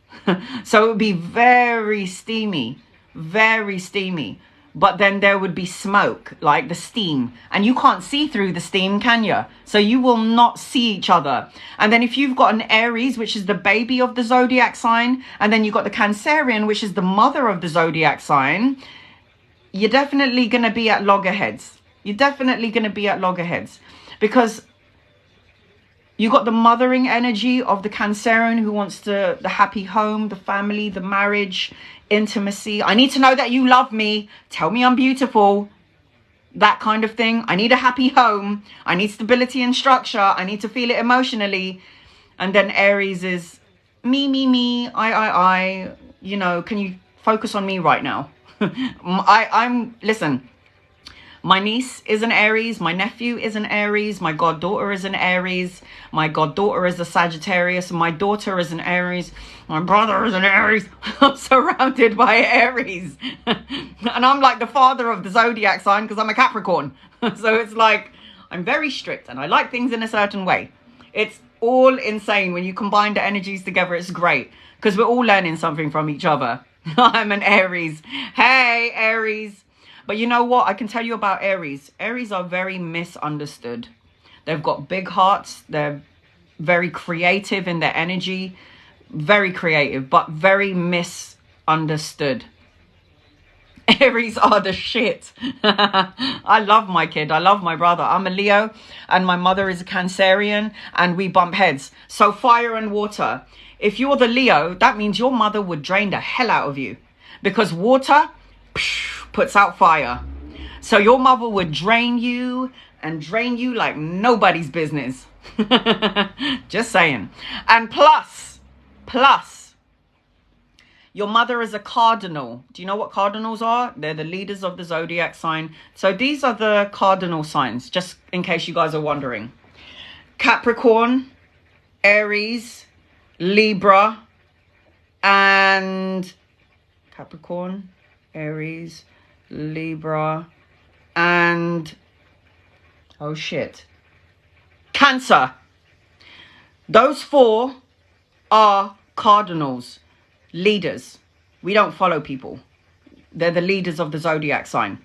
S1: So it would be very steamy, very steamy. But then there would be smoke, like the steam. And you can't see through the steam, can you? So you will not see each other. And then if you've got an Aries, which is the baby of the zodiac sign, and then you've got the Cancerian, which is the mother of the zodiac sign, you're definitely going to be at loggerheads. You're definitely going to be at loggerheads. Because you got the mothering energy of the Cancerian, who wants the happy home, the family, the marriage, intimacy. I need to know that you love me. Tell me I'm beautiful. That kind of thing. I need a happy home. I need stability and structure. I need to feel it emotionally. And then Aries is me, I. You know, can you focus on me right now? Listen. My niece is an Aries. My nephew is an Aries. My goddaughter is an Aries. My goddaughter is a Sagittarius. My daughter is an Aries. My brother is an Aries. I'm surrounded by Aries. And I'm like the father of the zodiac sign, because I'm a Capricorn. So it's like, I'm very strict, and I like things in a certain way. It's all insane. When you combine the energies together, it's great, because we're all learning something from each other. I'm an Aries. Hey, Aries. But you know what? I can tell you about Aries. Aries are very misunderstood. They've got big hearts. They're very creative in their energy. Very creative, but very misunderstood. Aries are the shit. I love my kid. I love my brother. I'm a Leo, and my mother is a Cancerian, and we bump heads. So fire and water. If you're the Leo, that means your mother would drain the hell out of you, because water puts out fire. So your mother would drain you like nobody's business. Just saying. And plus, Your mother is a cardinal. Do you know what cardinals are? They're the leaders of the zodiac sign. So these are the cardinal signs, just in case you guys are wondering. Capricorn, Aries, Libra, and Capricorn, Aries, Libra, and oh shit, Cancer. Those 4 are cardinals, leaders. We don't follow people. They're the leaders of the zodiac sign.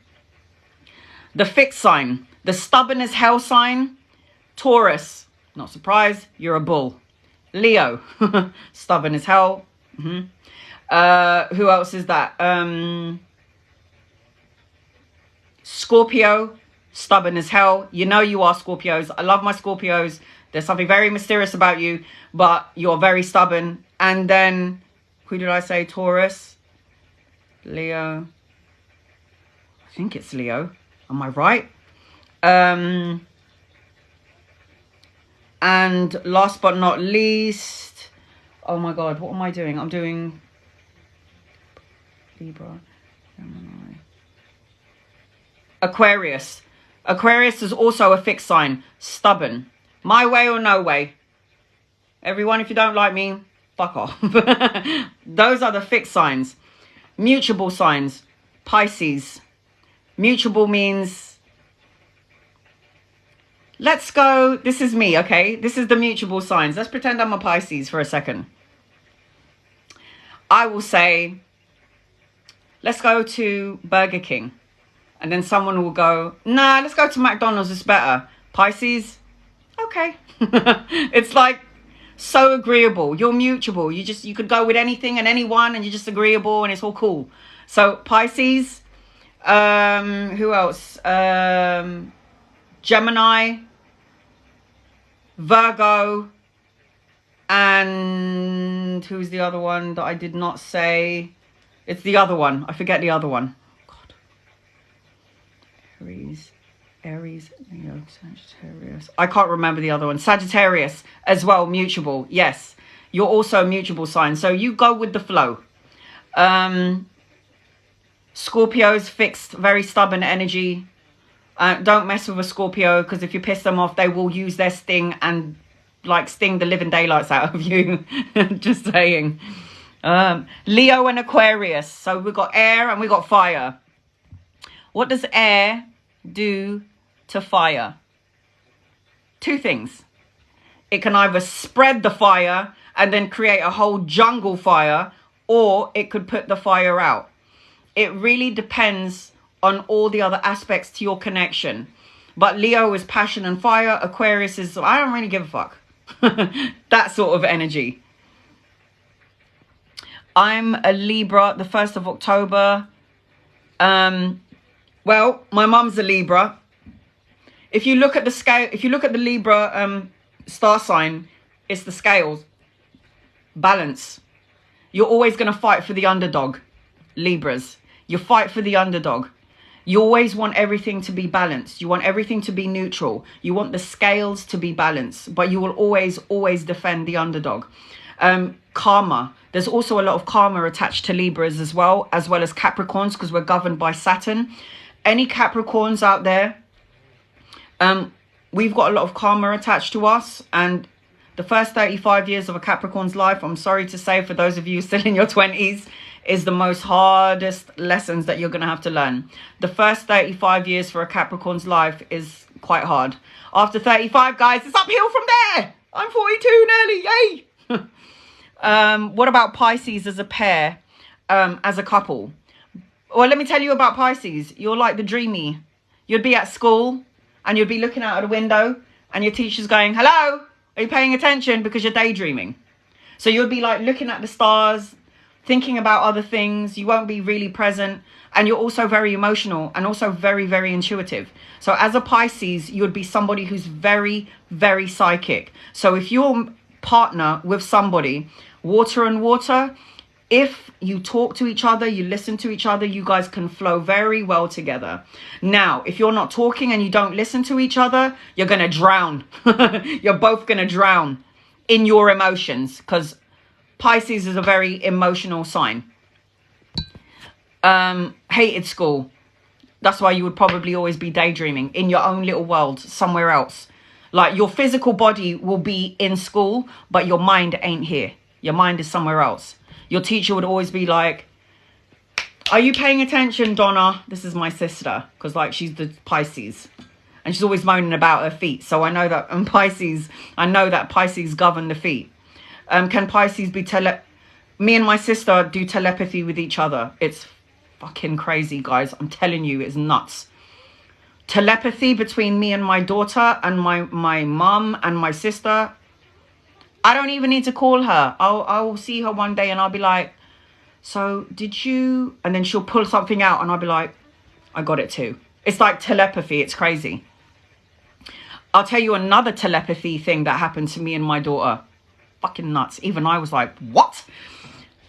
S1: The fixed sign, the stubborn as hell sign, Taurus. Not surprised, you're a bull. Leo, stubborn as hell. Who else is that? Scorpio, stubborn as hell. You know you are Scorpios. I love my Scorpios. There's something very mysterious about you, but you're very stubborn. And then, who did I say? Taurus, Leo. I think it's Leo. Am I right? And last but not least, oh my God, what am I doing? I'm doing Libra, Gemini, Aquarius. Aquarius is also a fixed sign, stubborn. My way or no way. Everyone, if you don't like me, fuck off. Those are the fixed signs. Mutable signs, Pisces. Mutable means, let's go, this is me, okay? This is the mutable signs. Let's pretend I'm a Pisces for a second. I will say, let's go to Burger King. And then someone will go, nah, let's go to McDonald's, it's better. Pisces, okay. It's like so agreeable. You're mutable. You could go with anything and anyone and you're just agreeable and it's all cool. So Pisces, who else? Gemini, Virgo, and who's the other one that I did not say? It's the other one. I forget the other one. God. Aries, Leo, Sagittarius. I can't remember the other one. Sagittarius as well, mutable. Yes, you're also a mutable sign. So you go with the flow. Scorpios, fixed, very stubborn energy. Don't mess with a Scorpio, because if you piss them off, they will use their sting and like sting the living daylights out of you. Just saying. Leo and Aquarius. So we've got air and we've got fire. What does air do to fire? 2 things. It can either spread the fire and then create a whole jungle fire, or it could put the fire out. It really depends on all the other aspects to your connection. But Leo is passion and fire. Aquarius is, I don't really give a fuck. That sort of energy. I'm a Libra, the 1st of October. Well, my mum's a Libra. If you look at the scale, if you look at the Libra star sign, it's the scales. Balance. You're always going to fight for the underdog, Libras. You fight for the underdog. You always want everything to be balanced. You want everything to be neutral. You want the scales to be balanced, but you will always defend the underdog. Karma. There's also a lot of karma attached to Libras as well as Capricorns, because we're governed by Saturn. Any Capricorns out there, we've got a lot of karma attached to us. And the first 35 years of a Capricorn's life, I'm sorry to say, for those of you still in your 20s, is the most hardest lessons that you're going to have to learn. The first 35 years for a Capricorn's life is quite hard. After 35, guys, it's uphill from there. I'm 42 nearly, yay. What about Pisces as a pair, as a couple? Well, let me tell you about Pisces. You're like the dreamy. You'd be at school and you'd be looking out of the window and your teacher's going, hello, are you paying attention? Because you're daydreaming. So you'll be like looking at the stars, thinking about other things. You won't be really present. And you're also very emotional and also very, very intuitive. So as a Pisces, you would be somebody who's very, very psychic. So if you're partner with somebody, water and water, if you talk to each other, you listen to each other, you guys can flow very well together. Now, if you're not talking and you don't listen to each other, you're going to drown. You're both going to drown in your emotions, because Pisces is a very emotional sign. Hated school. That's why you would probably always be daydreaming in your own little world somewhere else. Like, your physical body will be in school, but your mind ain't here. Your mind is somewhere else. Your teacher would always be like, are you paying attention, Donna? This is my sister, because like she's the Pisces. And she's always moaning about her feet. So I know that I know that Pisces govern the feet. Can Pisces be me and my sister do telepathy with each other. It's fucking crazy, guys. I'm telling you, it's nuts. Telepathy between me and my daughter and my mum and my sister. I don't even need to call her. I'll see her one day and I'll be like, so did you? And then she'll pull something out and I'll be like, I got it too. It's like telepathy. It's crazy. I'll tell you another telepathy thing that happened to me and my daughter. Fucking nuts. Even I was like, what?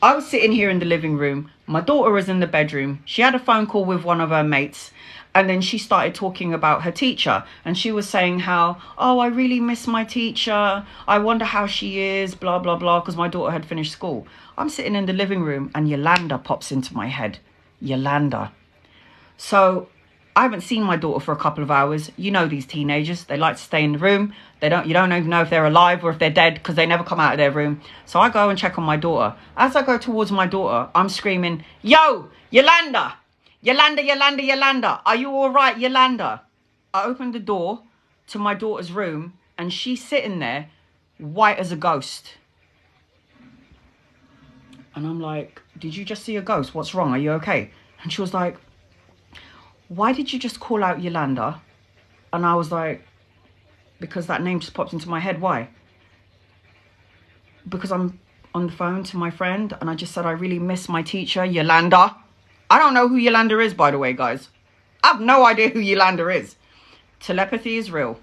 S1: I was sitting here in the living room. My daughter was in the bedroom. She had a phone call with one of her mates. And then she started talking about her teacher. And she was saying how, oh, I really miss my teacher. I wonder how she is, blah, blah, blah. Because my daughter had finished school. I'm sitting in the living room and Yolanda pops into my head. Yolanda. So I haven't seen my daughter for a couple of hours. You know these teenagers. They like to stay in the room. You don't even know if they're alive or if they're dead because they never come out of their room. So I go and check on my daughter. As I go towards my daughter, I'm screaming, yo, Yolanda. Yolanda, Yolanda, Yolanda. Are you all right, Yolanda? I opened the door to my daughter's room and she's sitting there white as a ghost. And I'm like, did you just see a ghost? What's wrong? Are you okay? And she was like, why did you just call out Yolanda? And I was like, because that name just popped into my head. Why? Because I'm on the phone to my friend and I just said, I really miss my teacher, Yolanda. I don't know who Yolanda is, by the way, guys. I have no idea who Yolanda is. Telepathy is real.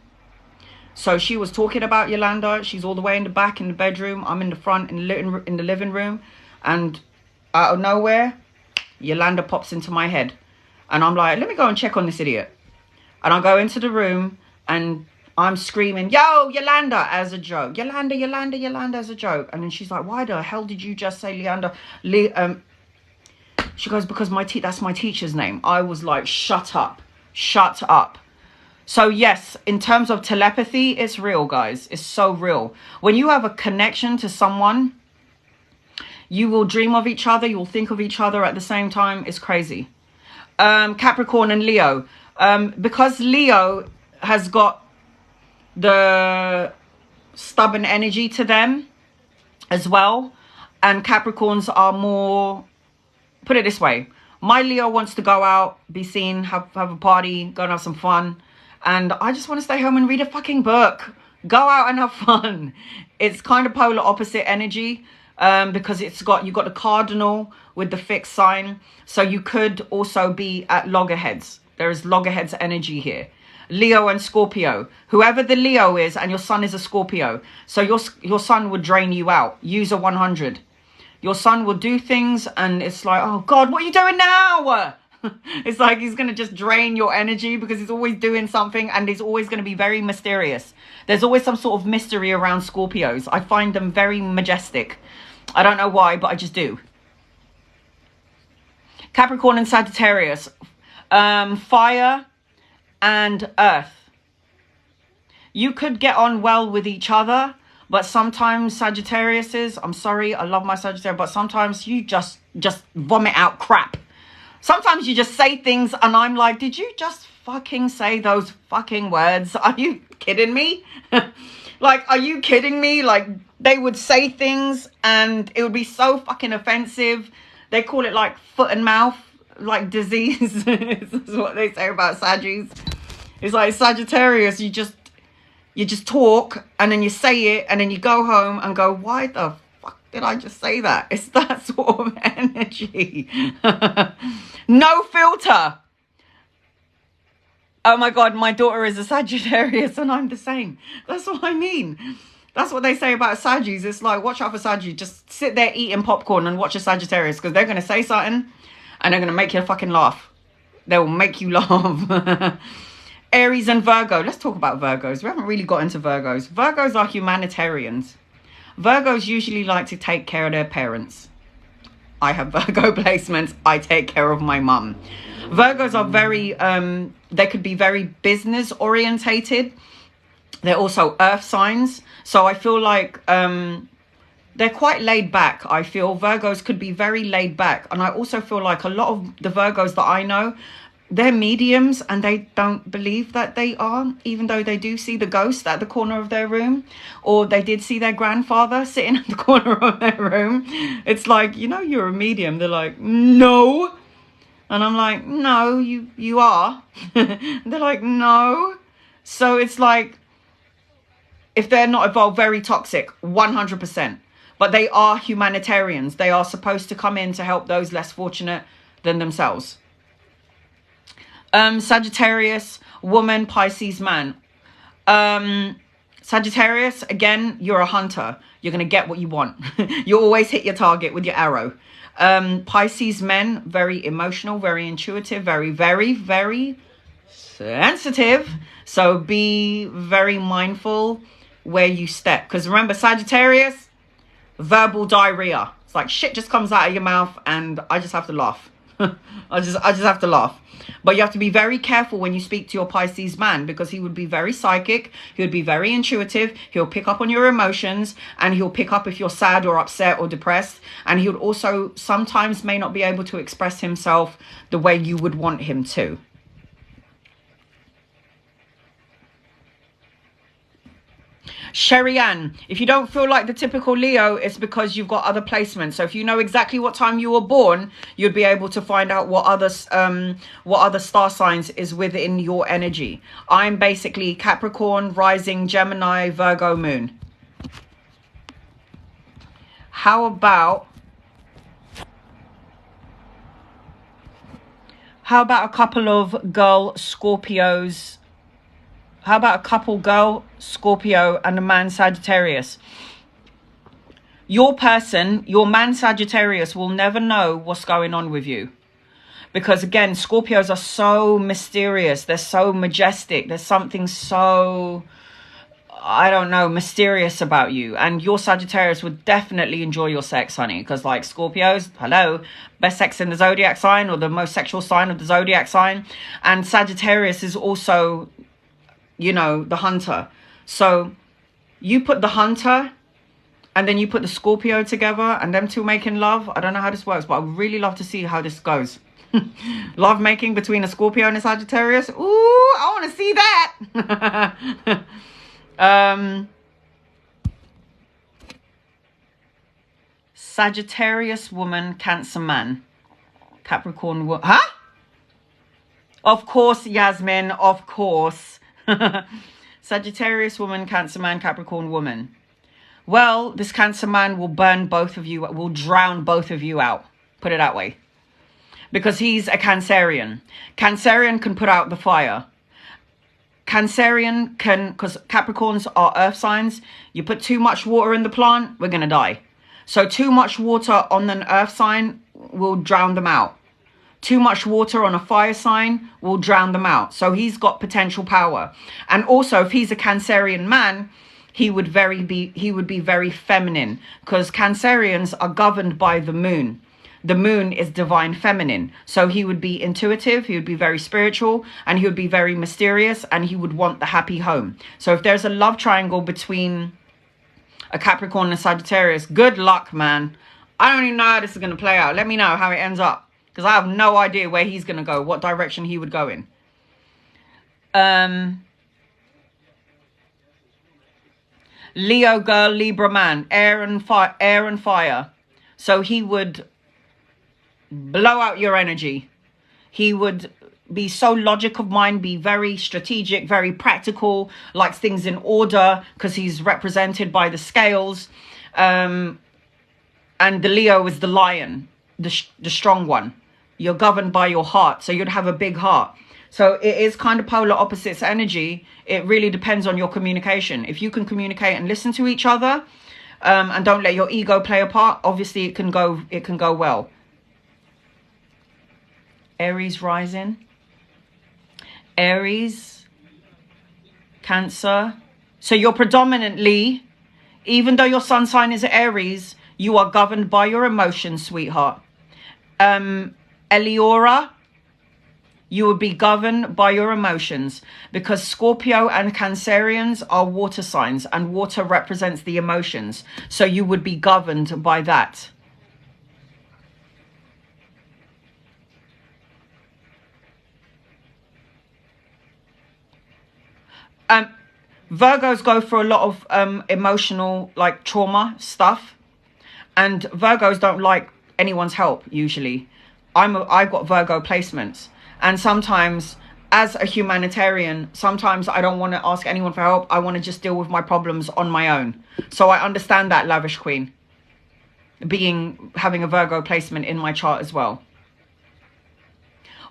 S1: So she was talking about Yolanda. She's all the way in the back in the bedroom. I'm in the front in the living room. And out of nowhere, Yolanda pops into my head. And I'm like, let me go and check on this idiot. And I go into the room and I'm screaming, yo, Yolanda, as a joke. Yolanda, Yolanda, Yolanda, as a joke. And then she's like, why the hell did you just say Leander? She goes, because that's my teacher's name. I was like, shut up. Shut up. So yes, in terms of telepathy, it's real, guys. It's so real. When you have a connection to someone, you will dream of each other. You will think of each other at the same time. It's crazy. Capricorn and Leo. Because Leo has got the stubborn energy to them as well. And Capricorns are more... Put it this way, my Leo wants to go out, be seen, have a party, go and have some fun. And I just want to stay home and read a fucking book. Go out and have fun. It's kind of polar opposite energy because you've got the cardinal with the fixed sign. So you could also be at loggerheads. There is loggerheads energy here. Leo and Scorpio. Whoever the Leo is and your sun is a Scorpio. So your sun would drain you out. Use a 100. Your son will do things and it's like, oh God, what are you doing now? It's like he's going to just drain your energy because he's always doing something and he's always going to be very mysterious. There's always some sort of mystery around Scorpios. I find them very majestic. I don't know why, but I just do. Capricorn and Sagittarius. Fire and earth. You could get on well with each other. But sometimes Sagittariuses, I'm sorry, I love my Sagittarius, but sometimes you just vomit out crap. Sometimes you just say things and I'm like, did you just fucking say those fucking words? Are you kidding me? Like, are you kidding me? Like, they would say things and it would be so fucking offensive. They call it like foot and mouth, like disease. This is what they say about Saggies. It's like Sagittarius, you just talk and then you say it and then you go home and go, why the fuck did I just say that? It's that sort of energy. No filter. Oh my God, my daughter is a Sagittarius and I'm the same. That's what I mean. That's what they say about Saggies. It's like, watch out for Saggies. Just sit there eating popcorn and watch a Sagittarius because they're going to say something and they're going to make you fucking laugh. They will make you laugh. Aries and Virgo. Let's talk about Virgos. We haven't really got into Virgos. Virgos are humanitarians. Virgos usually like to take care of their parents. I have Virgo placements. I take care of my mum. Virgos are very, they could be very business orientated. They're also earth signs. So I feel like they're quite laid back. I feel Virgos could be very laid back. And I also feel like a lot of the Virgos that I know, they're mediums and they don't believe that they are, even though they do see the ghost at the corner of their room, or they did see their grandfather sitting at the corner of their room. It's like, you know, you're a medium. They're like, no. And I'm like, no, you are. They're like, no. So it's like, if they're not evolved, very toxic, 100%. But they are humanitarians. They are supposed to come in to help those less fortunate than themselves. Sagittarius, woman, Pisces, man. Sagittarius, again, you're a hunter. You're going to get what you want. You always hit your target with your arrow. Pisces men, very emotional, very intuitive, very, very, very sensitive. So be very mindful where you step. Because remember, Sagittarius, verbal diarrhea. It's like shit just comes out of your mouth and I just have to laugh. I just have to laugh. But you have to be very careful when you speak to your Pisces man, because he would be very psychic. He would be very intuitive. He'll pick up on your emotions, and he'll pick up if you're sad or upset or depressed. And he would also sometimes may not be able to express himself the way you would want him to. Sherry Ann, if you don't feel like the typical Leo, it's because you've got other placements. So if you know exactly what time you were born, you'd be able to find out what other star signs is within your energy. I'm basically Capricorn, rising, Gemini, Virgo, moon. How about a couple of girl Scorpios? How about a couple girl Scorpio and a man Sagittarius? Your person, your man Sagittarius, will never know what's going on with you. Because again, Scorpios are so mysterious. They're so majestic. There's something so, I don't know, mysterious about you. And your Sagittarius would definitely enjoy your sex, honey. Because like Scorpios, hello, best sex in the zodiac sign, or the most sexual sign of the zodiac sign. And Sagittarius is also, you know, the hunter. So you put the hunter and then you put the Scorpio together and them two making love. I don't know how this works, but I would really love to see how this goes. Love making between a Scorpio and a Sagittarius. Ooh, I want to see that. Sagittarius woman, Cancer man, Capricorn woman. Huh? Of course, Yasmin, of course. Sagittarius woman, Cancer man, Capricorn woman. Well, this Cancer man will burn both of you, will drown both of you out. Put it that way. Because he's a Cancerian. Cancerian can put out the fire. Cancerian can, because Capricorns are earth signs, you put too much water in the plant, we're going to die. So too much water on an earth sign will drown them out. Too much water on a fire sign will drown them out. So he's got potential power. And also, if he's a Cancerian man, he would be very feminine, because Cancerians are governed by the moon. The moon is divine feminine. So he would be intuitive, he would be very spiritual, and he would be very mysterious, and he would want the happy home. So if there's a love triangle between a Capricorn and a Sagittarius, good luck, man. I don't even know how this is going to play out. Let me know how it ends up. Because I have no idea where he's going to go, what direction he would go in. Leo girl, Libra man, air and fire. So he would blow out your energy. He would be so logic of mind, be very strategic, very practical, likes things in order, because he's represented by the scales. And the Leo is the lion, the strong one. You're governed by your heart, so you'd have a big heart. So it is kind of polar opposites energy. It really depends on your communication. If you can communicate and listen to each other, and don't let your ego play a part, obviously it can go well. Aries rising. Aries, Cancer. So you're predominantly, even though your sun sign is Aries, you are governed by your emotions, sweetheart. Eliora, you would be governed by your emotions, because Scorpio and Cancerians are water signs, and water represents the emotions. So you would be governed by that. Virgos go for a lot of emotional, like, trauma stuff. And Virgos don't like anyone's help, usually. I've got Virgo placements. And sometimes, as a humanitarian, sometimes I don't want to ask anyone for help. I want to just deal with my problems on my own. So I understand that, Lavish Queen. Having a Virgo placement in my chart as well.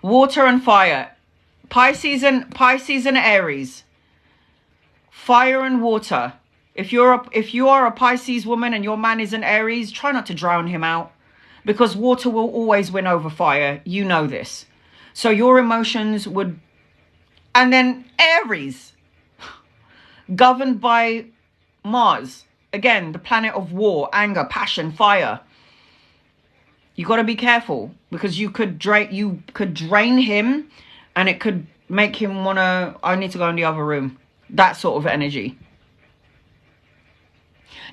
S1: Water and fire. Pisces and Aries. Fire and water. If you are a Pisces woman and your man is an Aries, try not to drown him out, because water will always win over fire. You know this. So your emotions would... And then Aries, governed by Mars. Again, the planet of war, anger, passion, fire. You got to be careful, because you could drain him, and it could make him want to... I need to go in the other room. That sort of energy.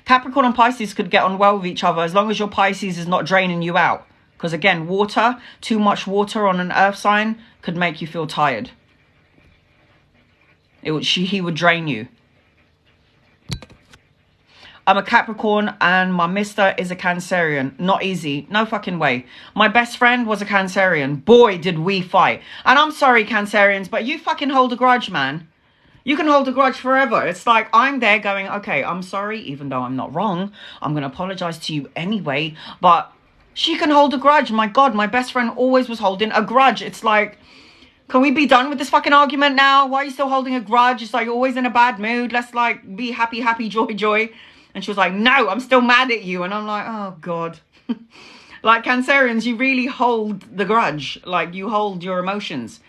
S1: Capricorn and Pisces could get on well with each other, as long as your Pisces is not draining you out. Because again, water, too much water on an earth sign could make you feel tired. He would drain you. I'm a Capricorn and my mister is a Cancerian. Not easy. No fucking way. My best friend was a Cancerian. Boy, did we fight. And I'm sorry, Cancerians, but you fucking hold a grudge, man. You can hold a grudge forever. It's like I'm there going, okay, I'm sorry, even though I'm not wrong. I'm going to apologize to you anyway. But she can hold a grudge. My God, my best friend always was holding a grudge. It's like, can we be done with this fucking argument now? Why are you still holding a grudge? It's like you're always in a bad mood. Let's like be happy, happy, joy, joy. And she was like, no, I'm still mad at you. And I'm like, oh, God. Like Cancerians, you really hold the grudge. Like you hold your emotions.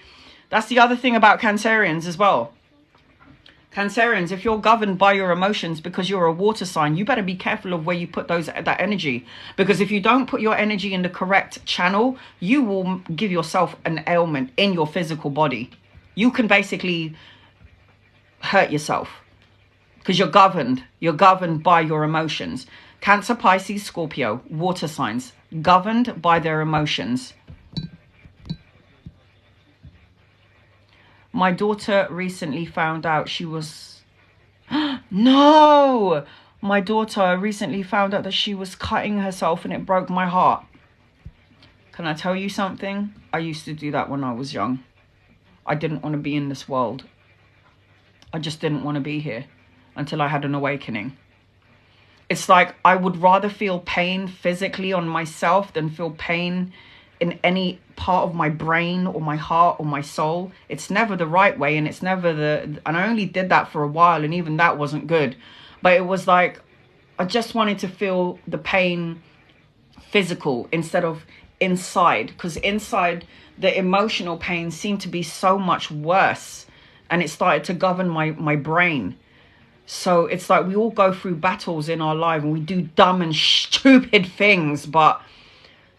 S1: That's the other thing about Cancerians as well. Cancerians, if you're governed by your emotions because you're a water sign, you better be careful of where you put that energy. Because if you don't put your energy in the correct channel, you will give yourself an ailment in your physical body. You can basically hurt yourself because you're governed by your emotions. Cancer, Pisces, Scorpio, water signs, governed by their emotions. My daughter recently found out she was... No! My daughter recently found out that she was cutting herself and it broke my heart. Can I tell you something? I used to do that when I was young. I didn't want to be in this world. I just didn't want to be here until I had an awakening. It's like I would rather feel pain physically on myself than feel pain in any part of my brain or my heart or my soul. It's never the right way, and it's never and I only did that for a while, and even that wasn't good. But it was like I just wanted to feel the pain physical instead of inside, because inside the emotional pain seemed to be so much worse, and it started to govern my brain. So it's like we all go through battles in our life and we do dumb and stupid things, but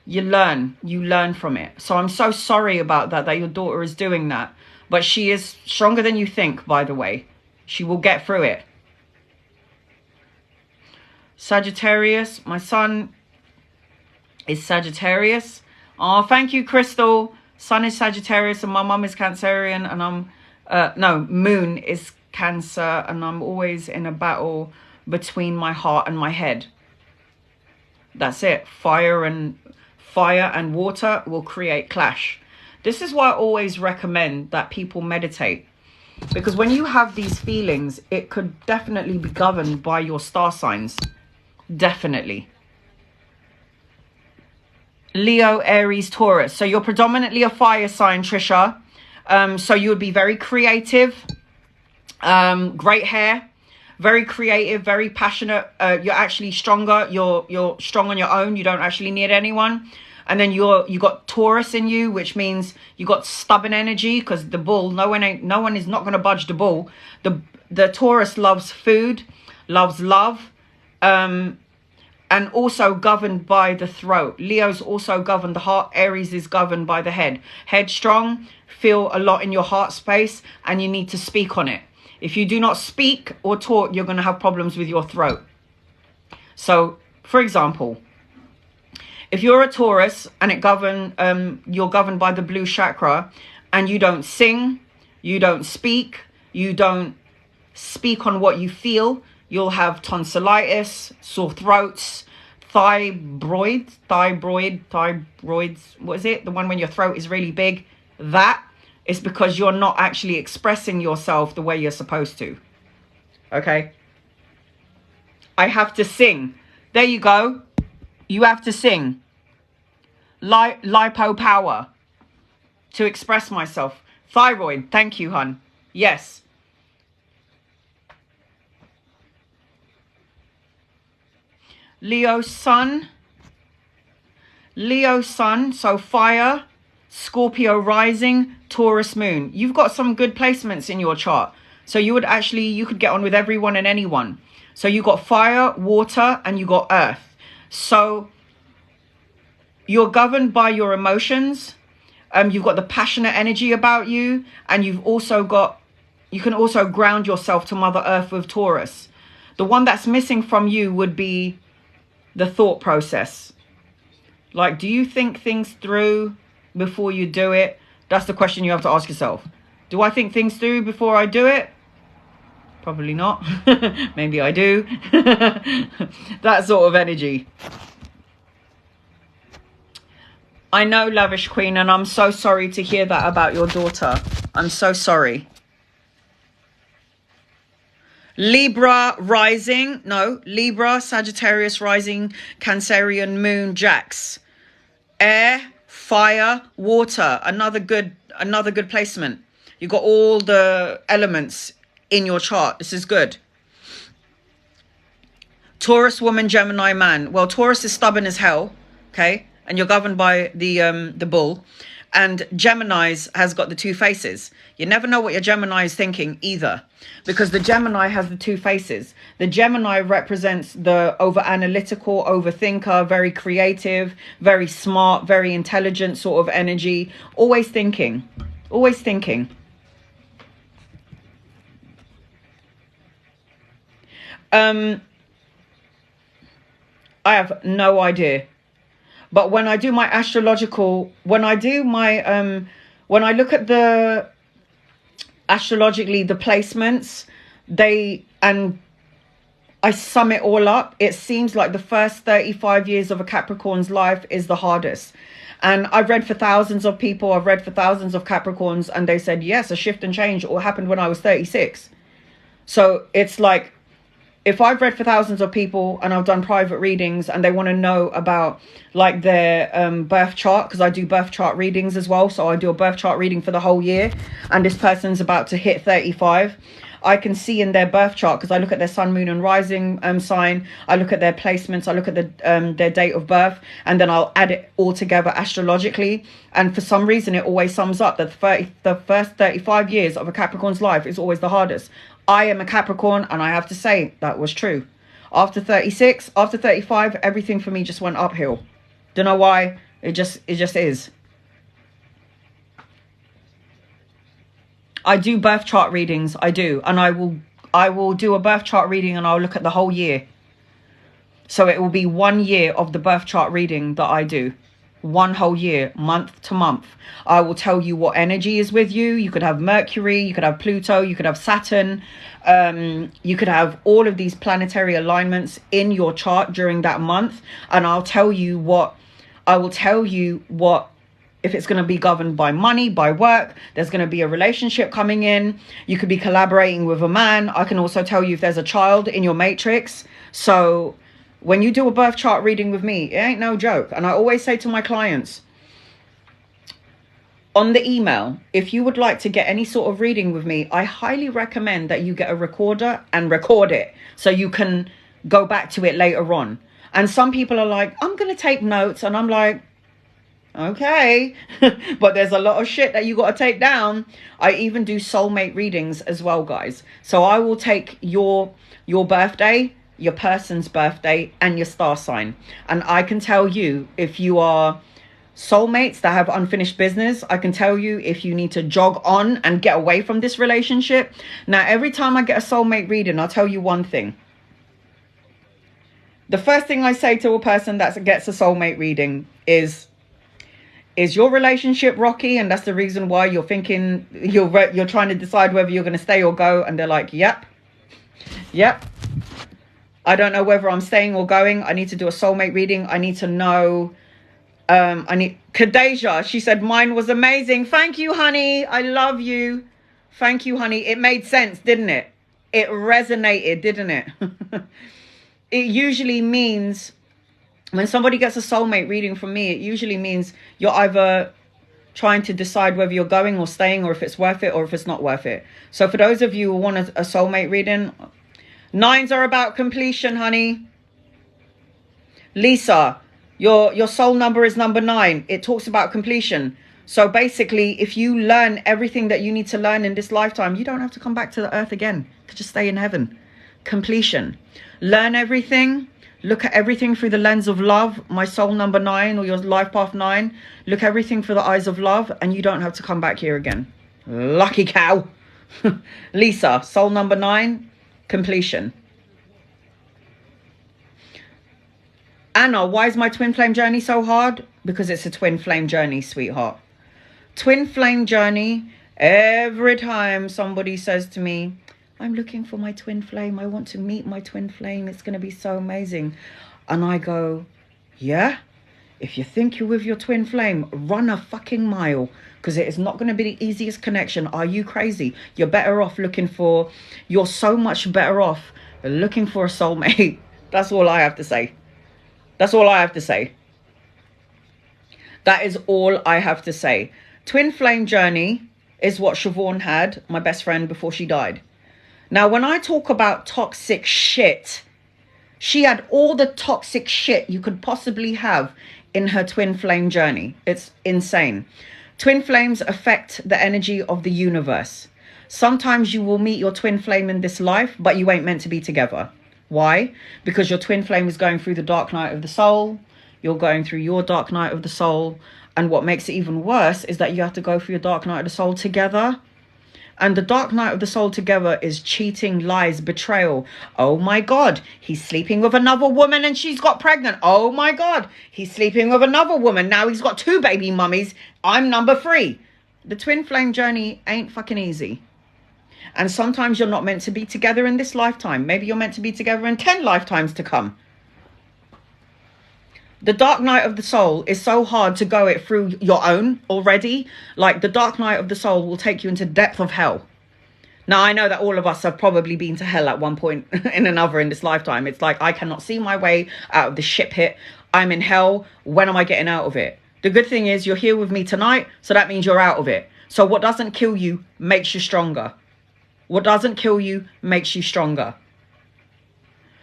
S1: you learn from it. So I'm so sorry about that your daughter is doing that. But she is stronger than you think, by the way. She will get through it. Sagittarius, my son is Sagittarius. Oh, thank you, Crystal. Sun is Sagittarius and my mum is Cancerian, and Moon is Cancer, and I'm always in a battle between my heart and my head. That's it. Fire and water will create clash. This is why I always recommend that people meditate, because when you have these feelings, it could definitely be governed by your star signs. Definitely. Leo, Aries, Taurus. So you're predominantly a fire sign, Trisha. So you would be very creative, great hair, very creative, very passionate. You're actually stronger. You're strong on your own. You don't actually need anyone. And then you got Taurus in you, which means you got stubborn energy, because the bull, no one is not going to budge the bull. The Taurus loves food, loves love, and also governed by the throat. Leo's also governed the heart. Aries is governed by the head. Headstrong, feel a lot in your heart space, and you need to speak on it. If you do not speak or talk, you're going to have problems with your throat. So, for example, if you're a Taurus and you're governed by the blue chakra, and you don't sing, you don't speak on what you feel, you'll have tonsillitis, sore throats, thyroids, what is it? The one when your throat is really big. That is because you're not actually expressing yourself the way you're supposed to. Okay? I have to sing. There you go. You have to sing. Lipo power. To express myself. Thyroid. Thank you, hun. Yes. Leo sun. So fire, Scorpio rising, Taurus moon. You've got some good placements in your chart. So you could get on with everyone and anyone. So you got fire, water, and you got earth. So you're governed by your emotions. You've got the passionate energy about you. And you can also ground yourself to Mother Earth with Taurus. The one that's missing from you would be the thought process. Like, do you think things through before you do it? That's the question you have to ask yourself. Do I think things through before I do it? Probably not. Maybe I do. That sort of energy. I know, Lavish Queen, and I'm so sorry to hear that about your daughter. I'm so sorry. Libra rising, Libra, Sagittarius rising, Cancerian moon, Jax. Air, fire, water, another good placement. You got all the elements in your chart. This is good. Taurus woman, Gemini man. Well, Taurus is stubborn as hell, okay? And you're governed by the bull. And Gemini's has got the two faces. You never know what your Gemini is thinking either, because the Gemini has the two faces. The Gemini represents the over-analytical, overthinker, very creative, very smart, very intelligent sort of energy. Always thinking. Always thinking. I have no idea. But when I do my astrological, when I look at the astrologically the placements, and I sum it all up, it seems like the first 35 years of a Capricorn's life is the hardest. And I've read for thousands of people, I've read for thousands of Capricorns, and they said, yes, a shift and change all happened when I was 36. So it's like, if I've read for thousands of people and I've done private readings and they want to know about like their birth chart, because I do birth chart readings as well. So I do a birth chart reading for the whole year, and this person's about to hit 35. I can see in their birth chart, because I look at their sun, moon and rising sign. I look at their placements. I look at their date of birth, and then I'll add it all together astrologically. And for some reason, it always sums up that the first 35 years of a Capricorn's life is always the hardest. I am a Capricorn, and I have to say that was true. After 36, after 35, everything for me just went uphill. Don't know why. It just is. I do birth chart readings. I do. And I will do a birth chart reading, and I'll look at the whole year. So it will be 1 year of the birth chart reading that I do. 1 whole year, month to month. I will tell you what energy is with you. You could have Mercury, you could have Pluto, you could have Saturn. You could have all of these planetary alignments in your chart during that month. And I'll tell you what, if it's going to be governed by money, by work, there's going to be a relationship coming in. You could be collaborating with a man. I can also tell you if there's a child in your matrix. So when you do a birth chart reading with me, it ain't no joke. And I always say to my clients on the email, if you would like to get any sort of reading with me, I highly recommend that you get a recorder and record it so you can go back to it later on. And some people are like, I'm going to take notes. And I'm like, okay. But there's a lot of shit that you got to take down. I even do soulmate readings as well, guys. So I will take your birthday your person's birthday, and your star sign. And I can tell you if you are soulmates that have unfinished business. I can tell you if you need to jog on and get away from this relationship. Now, every time I get a soulmate reading, I'll tell you one thing. The first thing I say to a person that gets a soulmate reading is your relationship rocky? And that's the reason why you're thinking, you're trying to decide whether you're going to stay or go. And they're like, yep. I don't know whether I'm staying or going. I need to do a soulmate reading. I need to know. Kadeja, she said, mine was amazing. Thank you, honey. I love you. Thank you, honey. It made sense, didn't it? It resonated, didn't it? It usually means when somebody gets a soulmate reading from me, it usually means you're either trying to decide whether you're going or staying, or if it's worth it or if it's not worth it. So for those of you who want a soulmate reading, 9s are about completion, honey. Lisa, your soul number is number 9. It talks about completion. So basically, if you learn everything that you need to learn in this lifetime, you don't have to come back to the earth again. You could just stay in heaven. Completion. Learn everything. Look at everything through the lens of love. My soul number 9, or your life path 9. Look everything through the eyes of love, and you don't have to come back here again. Lucky cow. Lisa, soul number 9, completion. Anna, why is my twin flame journey so hard? Because it's a twin flame journey, sweetheart. Twin flame journey. Every time somebody says to me, I'm looking for my twin flame, I want to meet my twin flame, it's going to be so amazing. And I go, yeah, if you think you're with your twin flame, run a fucking mile, because it is not going to be the easiest connection. Are you crazy? You're better off you're so much better off looking for a soulmate. That's all I have to say. That's all I have to say. That is all I have to say. Twin flame journey is what Siobhan had, my best friend, before she died. Now, when I talk about toxic shit, she had all the toxic shit you could possibly have in her twin flame journey. It's insane. Twin flames affect the energy of the universe. Sometimes you will meet your twin flame in this life, but you ain't meant to be together. Why? Because your twin flame is going through the dark night of the soul. You're going through your dark night of the soul. And what makes it even worse is that you have to go through your dark night of the soul together. And the dark night of the soul together is cheating, lies, betrayal. Oh my God, he's sleeping with another woman and she's got pregnant. Oh my God, he's sleeping with another woman. Now he's got 2 baby mummies. I'm number 3. The twin flame journey ain't fucking easy. And sometimes you're not meant to be together in this lifetime. Maybe you're meant to be together in 10 lifetimes to come. The dark night of the soul is so hard to go it through your own already. Like, the dark night of the soul will take you into the depth of hell. Now, I know that all of us have probably been to hell at one point in another in this lifetime. It's like, I cannot see my way out of the shit pit. I'm in hell. When am I getting out of it? The good thing is you're here with me tonight. So that means you're out of it. So what doesn't kill you makes you stronger. What doesn't kill you makes you stronger.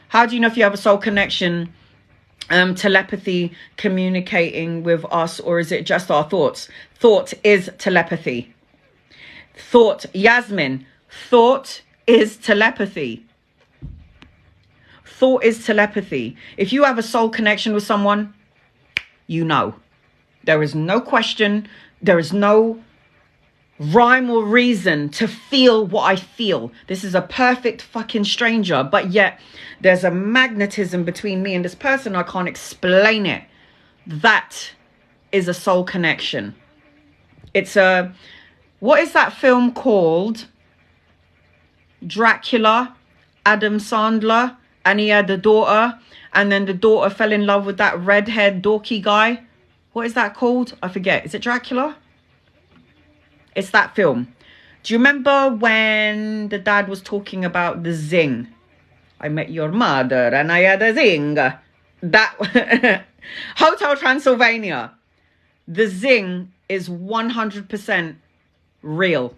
S1: How do you know if you have a soul connection? Telepathy, communicating with us, or is it just our thoughts? Thought is telepathy. Thought, Yasmin, thought is telepathy. Thought is telepathy. If you have a soul connection with someone, you know. There is no question. There is no rhyme or reason to feel what I feel. This is a perfect fucking stranger, but yet there's a magnetism between me and this person. I can't explain it. That is a soul connection. It's a, what is that film called? Dracula, Adam Sandler, and he had a daughter, and then the daughter fell in love with that redhead dorky guy. What is that called? I forget. Is it Dracula? It's that film. Do you remember when the dad was talking about the zing? I met your mother and I had a zing. That Hotel Transylvania. The zing is 100% real.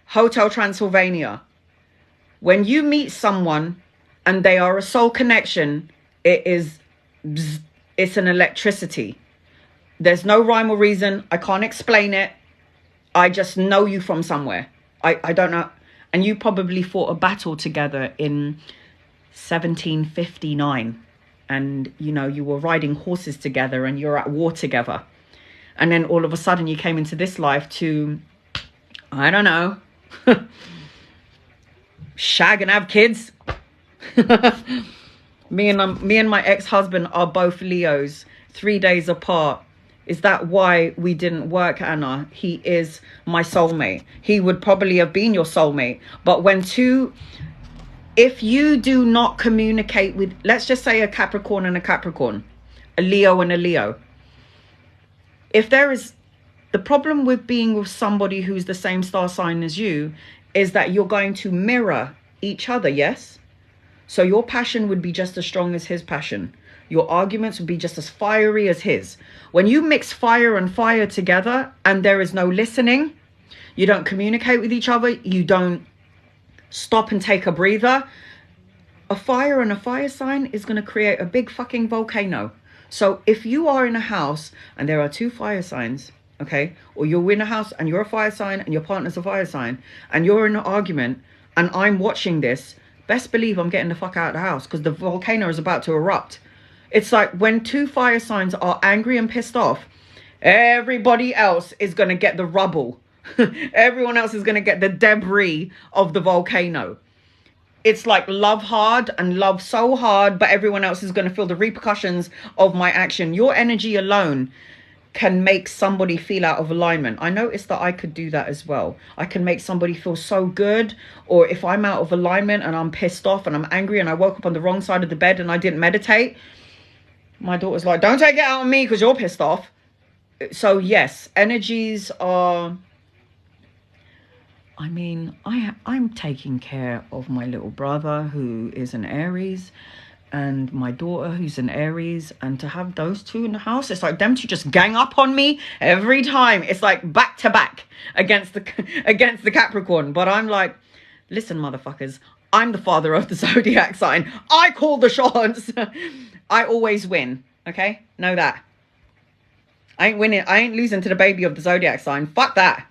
S1: Hotel Transylvania. When you meet someone and they are a soul connection, it's an electricity. There's no rhyme or reason. I can't explain it. I just know you from somewhere. I don't know. And you probably fought a battle together in 1759, and you know, you were riding horses together and you're at war together, and then all of a sudden you came into this life to, I don't know, shag and have kids. me and my ex-husband are both Leos, 3 days apart. Is that why we didn't work, Anna? He is my soulmate. He would probably have been your soulmate. But if you do not communicate with, let's just say, a Capricorn and a Capricorn, a Leo and a Leo. If there is, the problem with being with somebody who's the same star sign as you is that you're going to mirror each other, yes? So your passion would be just as strong as his passion. Your arguments would be just as fiery as his. When you mix fire and fire together and there is no listening, you don't communicate with each other, you don't stop and take a breather, a fire and a fire sign is going to create a big fucking volcano. So if you are in a house and there are two fire signs, okay, or you're in a house and you're a fire sign and your partner's a fire sign and you're in an argument and I'm watching this, best believe I'm getting the fuck out of the house because the volcano is about to erupt. It's like when two fire signs are angry and pissed off, everybody else is going to get the rubble. Everyone else is going to get the debris of the volcano. It's like love hard and love so hard, but everyone else is going to feel the repercussions of my action. Your energy alone can make somebody feel out of alignment. I noticed that I could do that as well. I can make somebody feel so good, or if I'm out of alignment and I'm pissed off and I'm angry and I woke up on the wrong side of the bed and I didn't meditate, my daughter's like, don't take it out on me because you're pissed off. So yes, energies are, I mean, I'm taking care of my little brother who is an Aries and my daughter who's an Aries, and to have those two in the house, it's like them to just gang up on me every time. It's like back to back against the Capricorn. But I'm like, listen, motherfuckers, I'm the father of the zodiac sign. I call the shots. I always win. Okay, know that. I ain't winning. I ain't losing to the baby of the zodiac sign. Fuck that.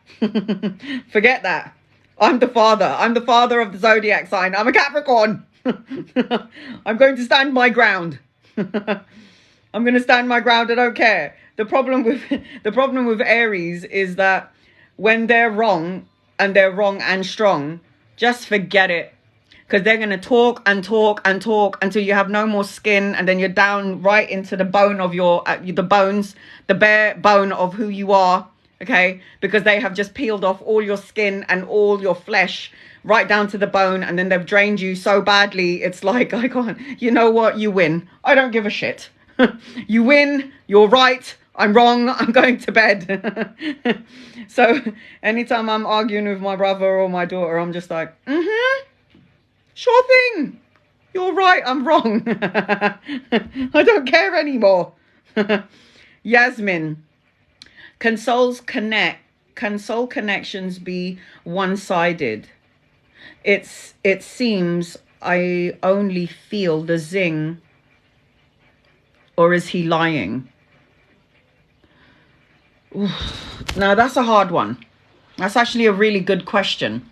S1: Forget that. I'm the father. I'm the father of the zodiac sign. I'm a Capricorn. I'm going to stand my ground. I'm going to stand my ground. I don't care. The problem with Aries is that when they're wrong and strong, just forget it. Because they're going to talk and talk and talk until you have no more skin. And then you're down right into the bone of the bare bone of who you are. Okay. Because they have just peeled off all your skin and all your flesh right down to the bone. And then they've drained you so badly. It's like, I can't, you know what? You win. I don't give a shit. You win. You're right. I'm wrong. I'm going to bed. So anytime I'm arguing with my brother or my daughter, I'm just like, sure thing. You're right. I'm wrong. I don't care anymore. Yasmin, can soul connections be one-sided? It seems I only feel the zing, or is he lying? Oof. Now that's a hard one. That's actually a really good question.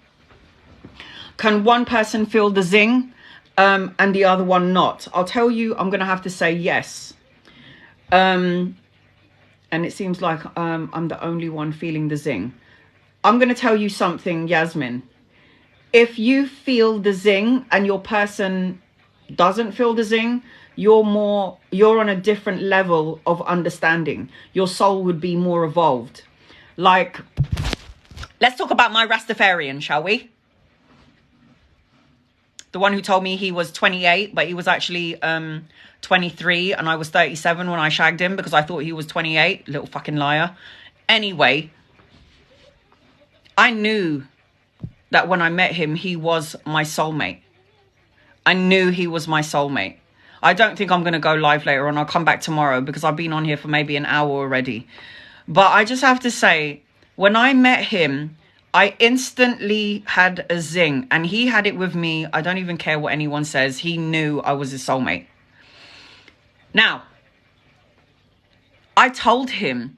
S1: Can one person feel the zing and the other one not? I'll tell you, I'm going to have to say yes. And it seems like I'm the only one feeling the zing. I'm going to tell you something, Yasmin. If you feel the zing and your person doesn't feel the zing, you're on a different level of understanding. Your soul would be more evolved. Like, let's talk about my Rastafarian, shall we? The one who told me he was 28, but he was actually 23 and I was 37 when I shagged him because I thought he was 28. Little fucking liar. Anyway, I knew that when I met him, he was my soulmate. I knew he was my soulmate. I don't think I'm going to go live later on. I'll come back tomorrow because I've been on here for maybe an hour already. But I just have to say, when I met him, I instantly had a zing, and he had it with me. I don't even care what anyone says. He knew I was his soulmate. Now, I told him,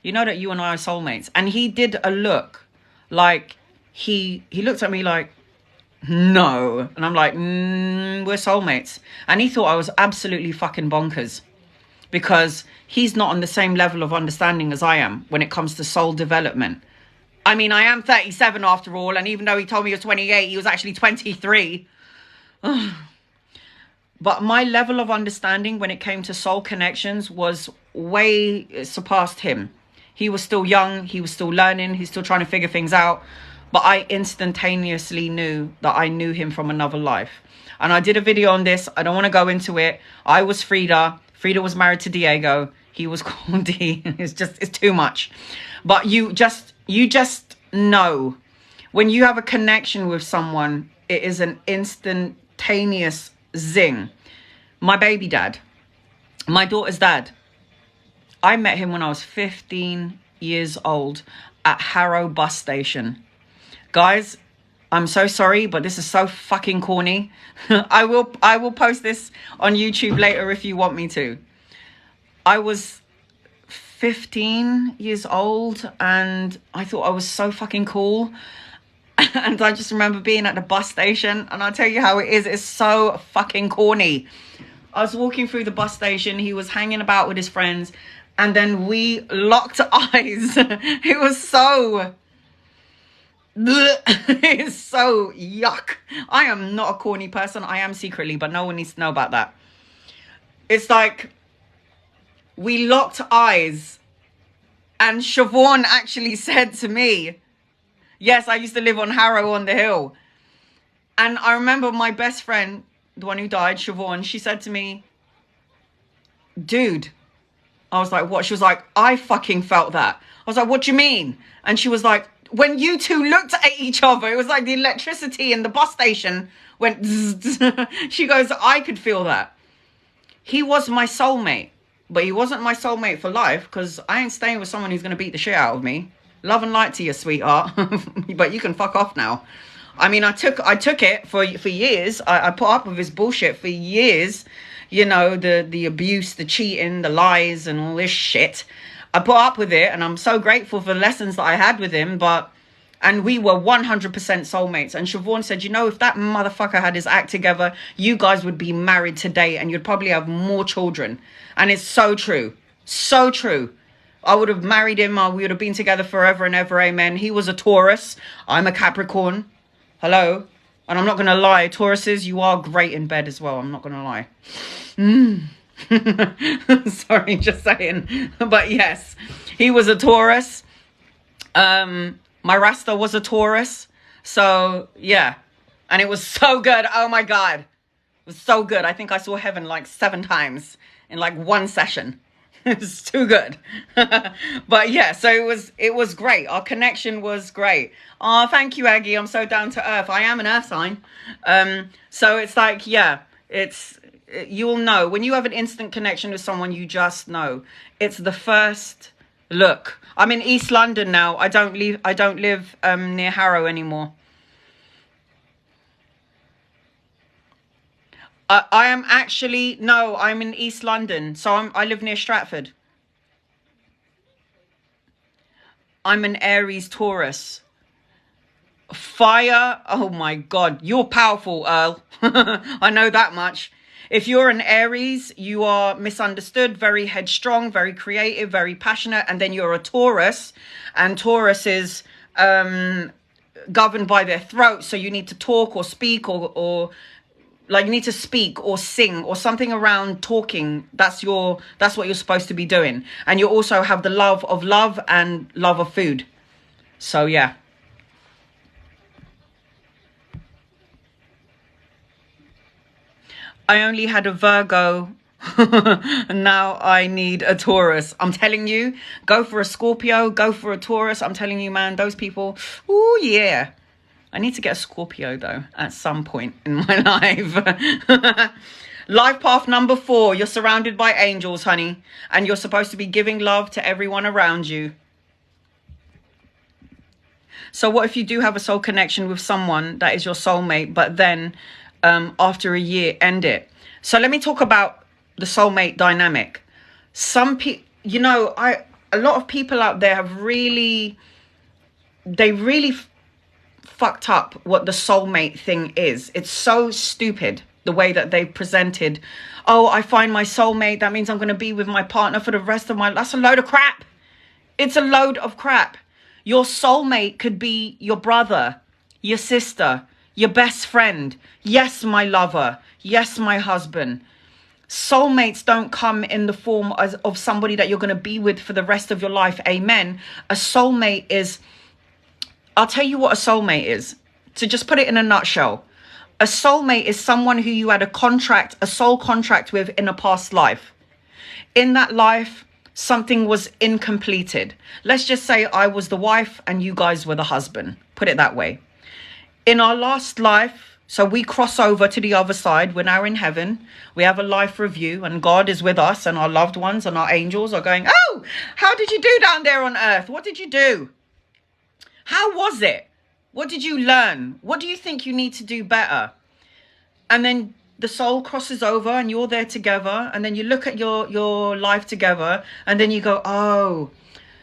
S1: you know that you and I are soulmates. And he did a look like, he looked at me like, no. And I'm like, we're soulmates. And he thought I was absolutely fucking bonkers, because he's not on the same level of understanding as I am when it comes to soul development. I mean, I am 37 after all, and even though he told me he was 28, he was actually 23. But my level of understanding when it came to soul connections was way surpassed him. He was still young, he was still learning, he's still trying to figure things out. But I instantaneously knew that I knew him from another life. And I did a video on this. I don't want to go into it. I was Frida. Frida was married to Diego. He was called D. It's too much. But you just know when you have a connection with someone, it is an instantaneous zing. My baby dad, my daughter's dad, I met him when I was 15 years old at Harrow bus station. Guys, I'm so sorry, but this is so fucking corny. I will post this on YouTube later if you want me to. I was 15 years old and I thought I was so fucking cool. And I just remember being at the bus station, and I'll tell you how it is. It's so fucking corny. I was walking through the bus station. He was hanging about with his friends, and then we locked eyes. It was so... It's so yuck. I am not a corny person. I am secretly, but no one needs to know about that. It's like we locked eyes, and Siobhan actually said to me, yes, I used to live on Harrow on the Hill. And I remember my best friend, the one who died, Siobhan, she said to me, dude. I was like, what? She was like, I fucking felt that. I was like, what do you mean? And she was like, when you two looked at each other, it was like the electricity in the bus station went zzz. She goes, I could feel that. He was my soulmate, but he wasn't my soulmate for life, because I ain't staying with someone who's going to beat the shit out of me. Love and light to you, sweetheart. But you can fuck off now. I mean, I took it for years. I put up with his bullshit for years. You know, the abuse, the cheating, the lies and all this shit. I put up with it, and I'm so grateful for the lessons that I had with him. And we were 100% soulmates. And Siobhan said, you know, if that motherfucker had his act together, you guys would be married today and you'd probably have more children. And it's so true. So true. I would have married him. We would have been together forever and ever. Amen. He was a Taurus. I'm a Capricorn. Hello. And I'm not going to lie. Tauruses, you are great in bed as well. I'm not going to lie. Sorry, just saying. But yes, he was a Taurus. My Rasta was a Taurus. So, yeah. And it was so good. Oh, my God. It was so good. I think I saw heaven like 7 times in like one session. It was too good. But yeah, so it was great. Our connection was great. Oh, thank you, Aggie. I'm so down to earth. I am an earth sign. So it's like, yeah, you'll know. When you have an instant connection with someone, you just know. It's the first look. I'm in East London now. I don't live near Harrow anymore. I am actually, no, I'm in East London. So I live near Stratford. I'm an Aries Taurus. Fire. Oh my God. You're powerful, Earl. I know that much. If you're an Aries, you are misunderstood, very headstrong, very creative, very passionate. And then you're a Taurus. And Taurus is governed by their throat. So you need to talk or speak or like you need to speak or sing or something around talking. That's what you're supposed to be doing. And you also have the love of love and love of food. So yeah. I only had a Virgo. And now I need a Taurus. I'm telling you, go for a Scorpio, go for a Taurus. I'm telling you, man, those people, ooh, yeah. I need to get a Scorpio, though, at some point in my life. Life path number 4. You're surrounded by angels, honey. And you're supposed to be giving love to everyone around you. So what if you do have a soul connection with someone that is your soulmate, but then after a year, end it? So let me talk about the soulmate dynamic. Some people, you know, a lot of people out there have really fucked up what the soulmate thing is. It's so stupid the way that they've presented. Oh, I find my soulmate, that means I'm going to be with my partner for the rest of my life. That's a load of crap. It's a load of crap. Your soulmate could be your brother, your sister, your best friend. Yes, my lover. Yes, my husband. Soulmates don't come in the form of somebody that you're going to be with for the rest of your life. Amen. A soulmate is, I'll tell you what a soulmate is. To just put it in a nutshell. A soulmate is someone who you had a soul contract with in a past life. In that life, something was incompleted. Let's just say I was the wife and you guys were the husband. Put it that way. In our last life, so we cross over to the other side. We're now in heaven. We have a life review and God is with us and our loved ones and our angels are going, oh, how did you do down there on earth? What did you do? How was it? What did you learn? What do you think you need to do better? And then the soul crosses over and you're there together. And then you look at your life together and then you go, oh,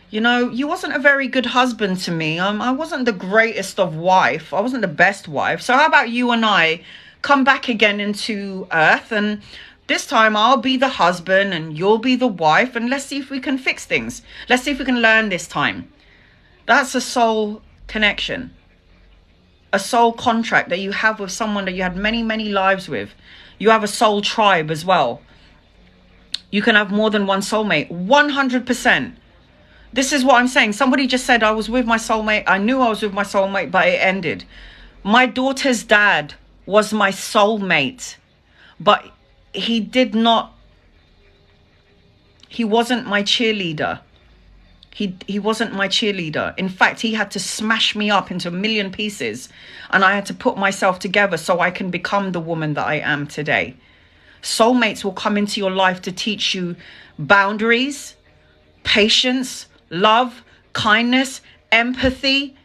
S1: you know, you wasn't a very good husband to me. I wasn't the greatest of wife. I wasn't the best wife. So how about you and I come back again into earth, and this time I'll be the husband and you'll be the wife, and let's see if we can fix things. Let's see if we can learn this time. That's a soul connection. A soul contract that you have with someone that you had many, many lives with. You have a soul tribe as well. You can have more than one soulmate. 100%. This is what I'm saying. Somebody just said I was with my soulmate. I knew I was with my soulmate, but it ended. My daughter's dad was my soulmate, but he wasn't my cheerleader. He wasn't my cheerleader. In fact, he had to smash me up into a million pieces, and I had to put myself together so I can become the woman that I am today. Soulmates will come into your life to teach you boundaries, patience, love, kindness, empathy.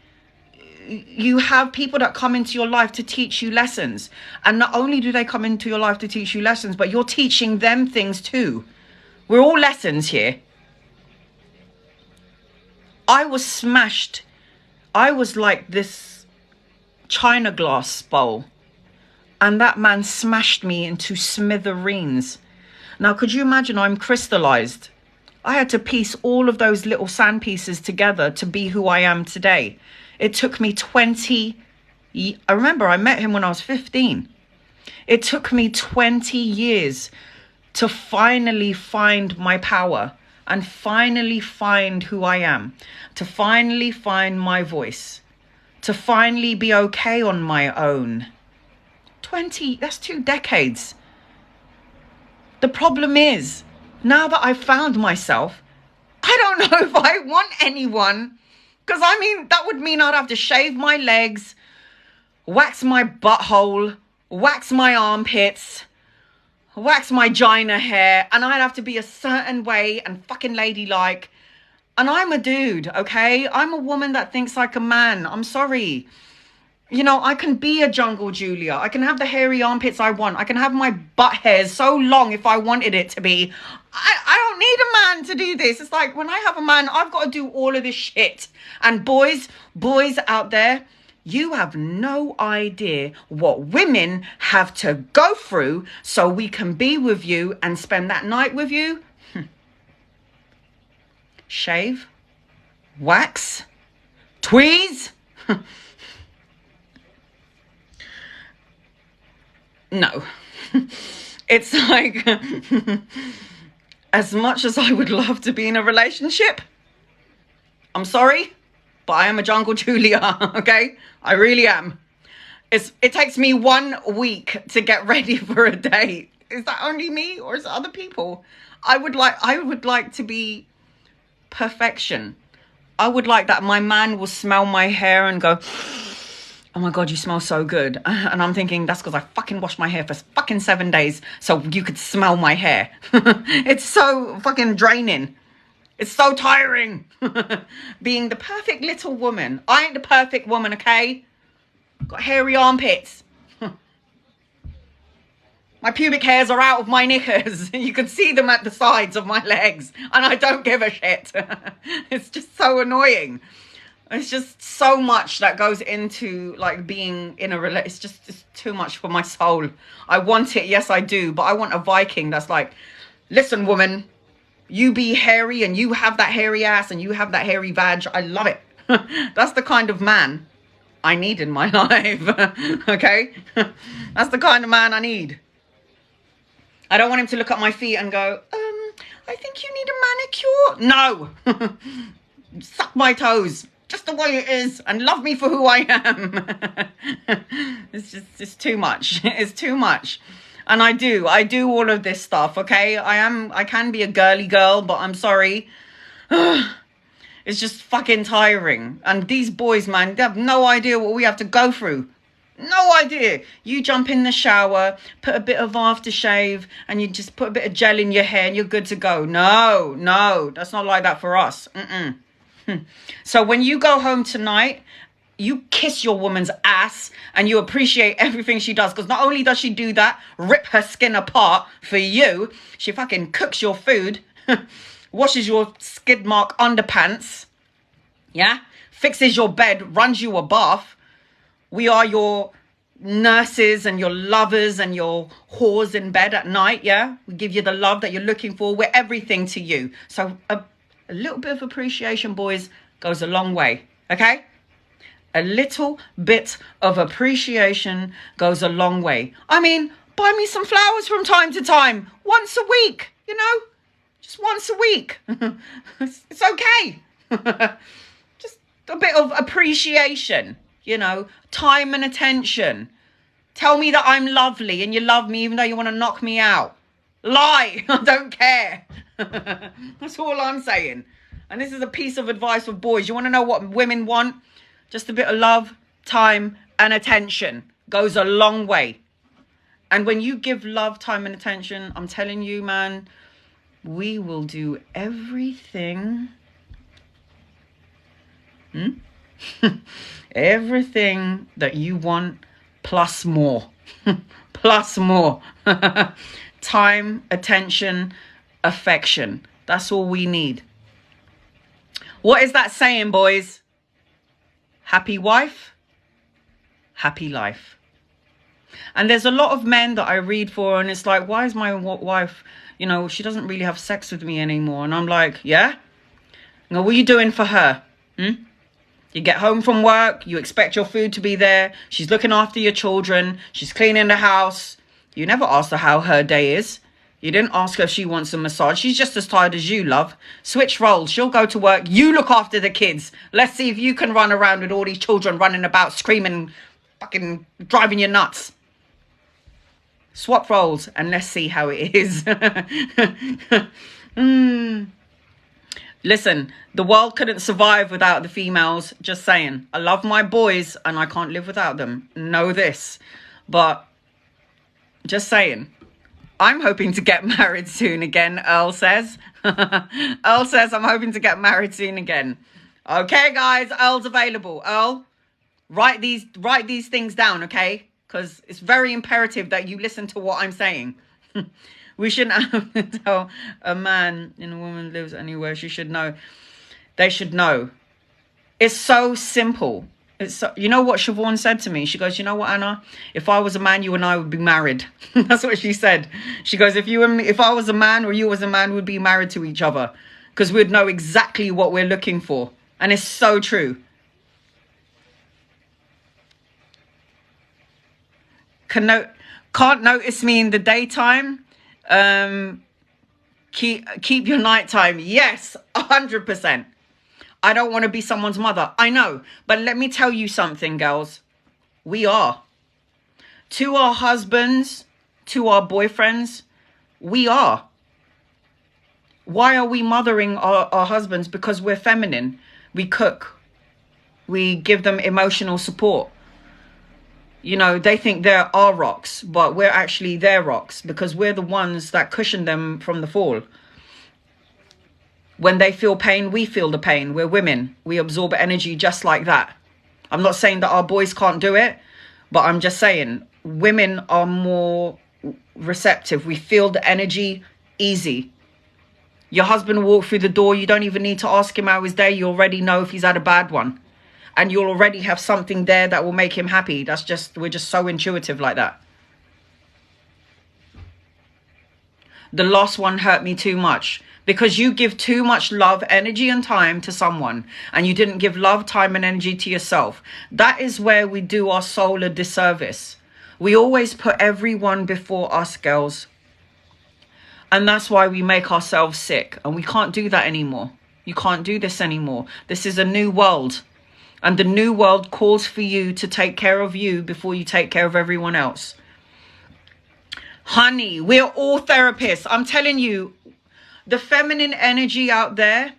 S1: You have people that come into your life to teach you lessons. And not only do they come into your life to teach you lessons, but you're teaching them things too. We're all lessons here. I was smashed. I was like this china glass bowl. And that man smashed me into smithereens. Now, could you imagine? I'm crystallized. I had to piece all of those little sand pieces together to be who I am today. It took me 20 years. I remember I met him when I was 15. It took me 20 years to finally find my power and finally find who I am, to finally find my voice, to finally be okay on my own. 20, that's 2 decades. The problem is, now that I've found myself, I don't know if I want anyone. Because, I mean, that would mean I'd have to shave my legs, wax my butthole, wax my armpits, wax my gina hair, and I'd have to be a certain way and fucking ladylike. And I'm a dude, okay? I'm a woman that thinks like a man. I'm sorry. You know, I can be a jungle Julia. I can have the hairy armpits I want. I can have my butt hairs so long if I wanted it to be. I don't need a man to do this. It's like when I have a man, I've got to do all of this shit. And boys out there, you have no idea what women have to go through so we can be with you and spend that night with you. Shave, wax, tweeze. No. It's like, as much as I would love to be in a relationship, I'm sorry, but I am a jungle Julia, okay? I really am. It takes me 1 week to get ready for a date. Is that only me or is it other people? I would like to be perfection. I would like that my man will smell my hair and go, oh my God, you smell so good. And I'm thinking, that's because I fucking washed my hair for fucking 7 days so you could smell my hair. It's so fucking draining. It's so tiring. Being the perfect little woman. I ain't the perfect woman, okay? Got hairy armpits. My pubic hairs are out of my knickers. You can see them at the sides of my legs. And I don't give a shit. It's just so annoying. It's just so much that goes into like being in a relationship. It's too much for my soul. I want it, yes I do, but I want a Viking that's like, listen woman, you be hairy and you have that hairy ass and you have that hairy vag. I love it. That's the kind of man I need in my life. Okay? That's the kind of man I need. I don't want him to look at my feet and go, I think you need a manicure. No. Suck my toes. Just the way it is. And love me for who I am. It's too much. It's too much. And I do all of this stuff, okay? I can be a girly girl, but I'm sorry. It's just fucking tiring. And these boys, man, they have no idea what we have to go through. No idea. You jump in the shower, put a bit of aftershave, and you just put a bit of gel in your hair and you're good to go. No, that's not like that for us. So when you go home tonight, you kiss your woman's ass and you appreciate everything she does. Because not only does she do that, rip her skin apart for you, she fucking cooks your food, washes your skid mark underpants, yeah? Fixes your bed, runs you a bath. We are your nurses and your lovers and your whores in bed at night, yeah? We give you the love that you're looking for. We're everything to you. So a little bit of appreciation, boys, goes a long way, okay? A little bit of appreciation goes a long way. I mean, buy me some flowers from time to time. Once a week, you know? Just once a week. It's okay. Just a bit of appreciation, you know? Time and attention. Tell me that I'm lovely and you love me even though you want to knock me out. Lie. I don't care. That's all I'm saying. And this is a piece of advice for boys. You want to know what women want? Just a bit of love, time, and attention goes a long way. And when you give love, time, and attention, I'm telling you, man, we will do everything. Everything that you want, plus more. Plus more. Time, attention, affection. That's all we need. What is that saying, boys? Happy wife, happy life. And there's a lot of men that I read for, and it's like, why is my wife, you know, she doesn't really have sex with me anymore? And I'm like, yeah? Now, what are you doing for her? You get home from work, you expect your food to be there. She's looking after your children. She's cleaning the house. You never asked her how her day is. You didn't ask her if she wants a massage. She's just as tired as you, love. Switch roles. She'll go to work. You look after the kids. Let's see if you can run around with all these children running about, screaming, fucking driving you nuts. Swap roles and let's see how it is. Listen, the world couldn't survive without the females. Just saying. I love my boys and I can't live without them. Know this. But just saying. I'm hoping to get married soon again, Earl says. Earl says I'm hoping to get married soon again. Okay, guys, Earl's available. Earl, write these things down, okay? Because it's very imperative that you listen to what I'm saying. We shouldn't have to tell a man and a woman lives anywhere. She should know. They should know. It's so simple. You know what Siobhan said to me? She goes, you know what, Anna? If I was a man, you and I would be married. That's what she said. She goes, if I was a man or you was a man, we'd be married to each other. Because we'd know exactly what we're looking for. And it's so true. Can't notice me in the daytime. Keep your nighttime. Yes, 100%. I don't want to be someone's mother. I know. But let me tell you something, girls. We are. To our husbands, to our boyfriends, we are. Why are we mothering our husbands? Because we're feminine. We cook. We give them emotional support. You know, they think they're our rocks, but we're actually their rocks because we're the ones that cushion them from the fall. When they feel pain, we feel the pain. We're women. We absorb energy just like that. I'm not saying that our boys can't do it, but I'm just saying women are more receptive. We feel the energy easy. Your husband walked through the door. You don't even need to ask him how his day. You already know if he's had a bad one. and you'll already have something there that will make him happy. That's just, we're just so intuitive like that. The last one hurt me too much, because you give too much love, energy and time to someone, and you didn't give love, time and energy to yourself. That is where we do our soul a disservice. We always put everyone before us, girls. And that's why we make ourselves sick, and we can't do that anymore. You can't do this anymore. This is a new world, and the new world calls for you to take care of you before you take care of everyone else. Honey, we're all therapists. I'm telling you, the feminine energy out there,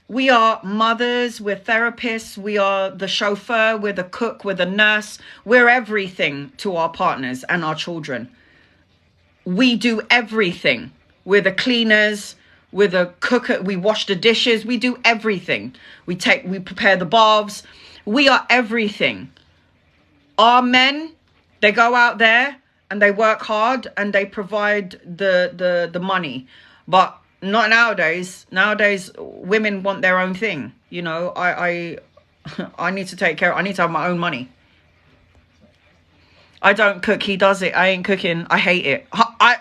S1: we are mothers, we're therapists, we are the chauffeur, we're the cook, we're the nurse. We're everything to our partners and our children. We do everything. We're the cleaners, we're the cooker, we wash the dishes, we do everything. We prepare the baths. We are everything. Our men, they go out there and they work hard and they provide the money. But not nowadays. Nowadays, women want their own thing. You know, I need to take care. I need to have my own money. I don't cook. He does it. I ain't cooking. I hate it.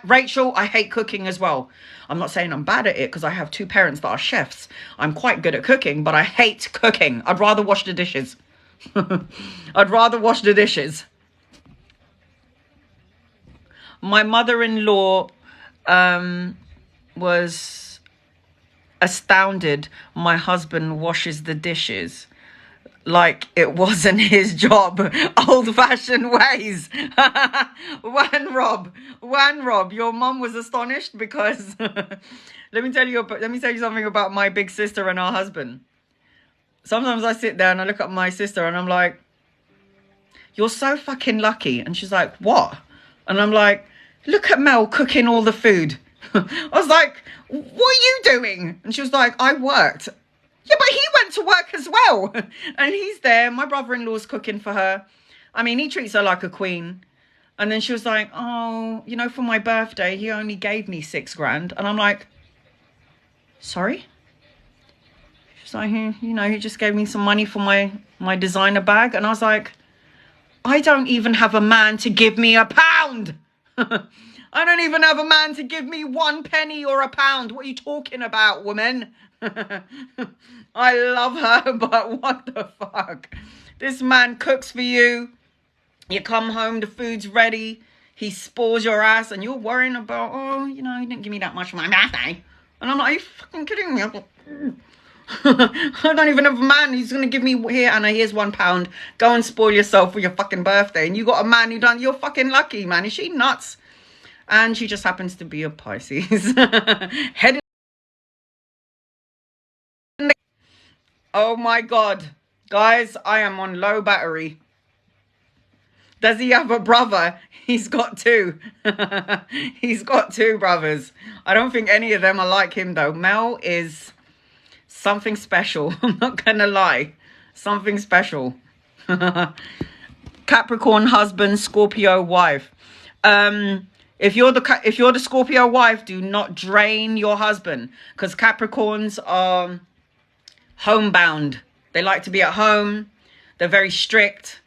S1: Rachel, I hate cooking as well. I'm not saying I'm bad at it, because I have two parents that are chefs. I'm quite good at cooking, but I hate cooking. I'd rather wash the dishes. I'd rather wash the dishes. My mother-in-law was astounded my husband washes the dishes like it wasn't his job. Old-fashioned ways. One Rob, your mum was astonished because let me tell you something about my big sister and her husband. Sometimes I sit there and I look at my sister and I'm like, you're so fucking lucky. And she's like, what? And I'm like, look at Mel cooking all the food. I was like, what are you doing? And she was like, I worked. Yeah, but he went to work as well. And he's there. My brother-in-law's cooking for her. I mean, he treats her like a queen. And then she was like, oh, you know, for my birthday, he only gave me $6,000. And I'm like, sorry? She's like, you know, he just gave me some money for my designer bag. And I was like, I don't even have a man to give me £1. I don't even have a man to give me 1 penny or £1. What are you talking about, woman? I love her, but what the fuck? This man cooks for you. You come home, the food's ready. He spoils your ass, and you're worrying about, oh, you know, he didn't give me that much for my birthday. And I'm like, are you fucking kidding me? I don't even have a man who's going to give me, here, Anna, here's £1. Go and spoil yourself for your fucking birthday. And you got a man who done, you're fucking lucky, man. Is she nuts? And she just happens to be a Pisces. Headed. Oh my God. Guys, I am on low battery. Does he have a brother? He's got 2. He's got 2 brothers. I don't think any of them are like him, though. Mel is something special. I'm not gonna lie. Something special. Capricorn husband, Scorpio wife. If you're the Scorpio wife, do not drain your husband, because Capricorns are homebound. They like to be at home. They're very strict.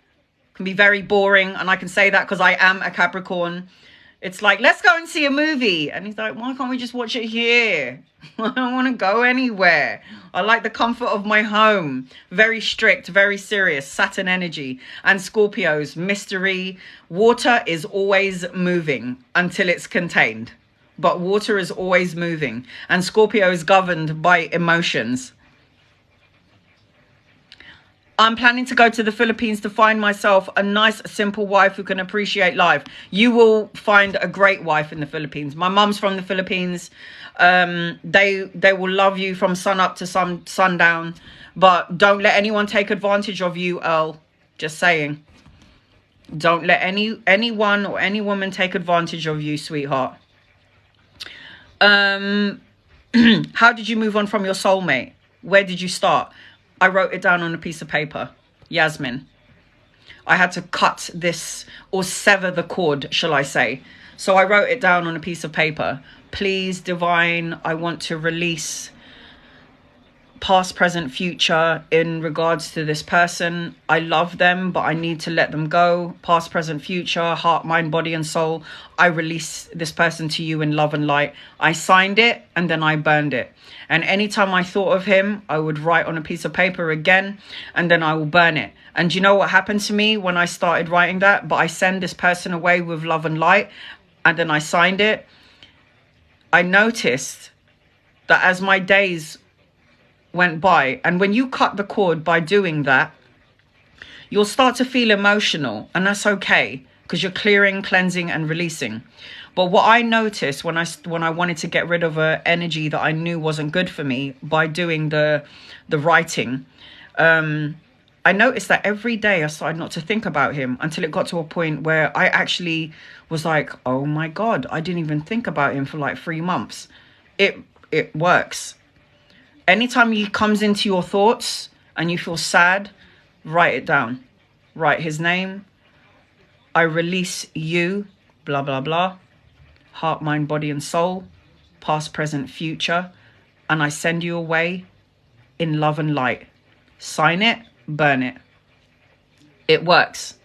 S1: Can be very boring, and I can say that because I am a Capricorn. It's like, let's go and see a movie, and he's like, why can't we just watch it here? I don't want to go anywhere. I like the comfort of my home. Very strict, very serious, Saturn energy. And Scorpios, mystery. Water is always moving until it's contained, but water is always moving, and Scorpio is governed by emotions. I'm planning to go to the Philippines to find myself a nice, simple wife who can appreciate life. You will find a great wife in the Philippines. My mum's from the Philippines. They will love you from sun up to sundown. But don't let anyone take advantage of you, Earl. Just saying. Don't let anyone or any woman take advantage of you, sweetheart. How did you move on from your soulmate? Where did you start? I wrote it down on a piece of paper. Yasmin. I had to cut this, or sever the cord, shall I say. So I wrote it down on a piece of paper. Please, divine, I want to release past, present, future in regards to this person. I love them, but I need to let them go. Past, present, future, heart, mind, body, and soul. I release this person to you in love and light. I signed it and then I burned it. And anytime I thought of him, I would write on a piece of paper again, and then I will burn it. And you know what happened to me when I started writing that? But I send this person away with love and light, and then I signed it. I noticed that as my days went by, and when you cut the cord by doing that, you'll start to feel emotional, and that's okay, because you're clearing, cleansing, and releasing. But what I noticed when I wanted to get rid of an energy that I knew wasn't good for me by doing the writing, I noticed that every day I started not to think about him until it got to a point where I actually was like, oh my God, I didn't even think about him for like 3 months. It works. Anytime he comes into your thoughts and you feel sad, write it down. Write his name. I release you, blah, blah, blah. Heart, mind, body, and soul. Past, present, future. And I send you away in love and light. Sign it, burn it. It works.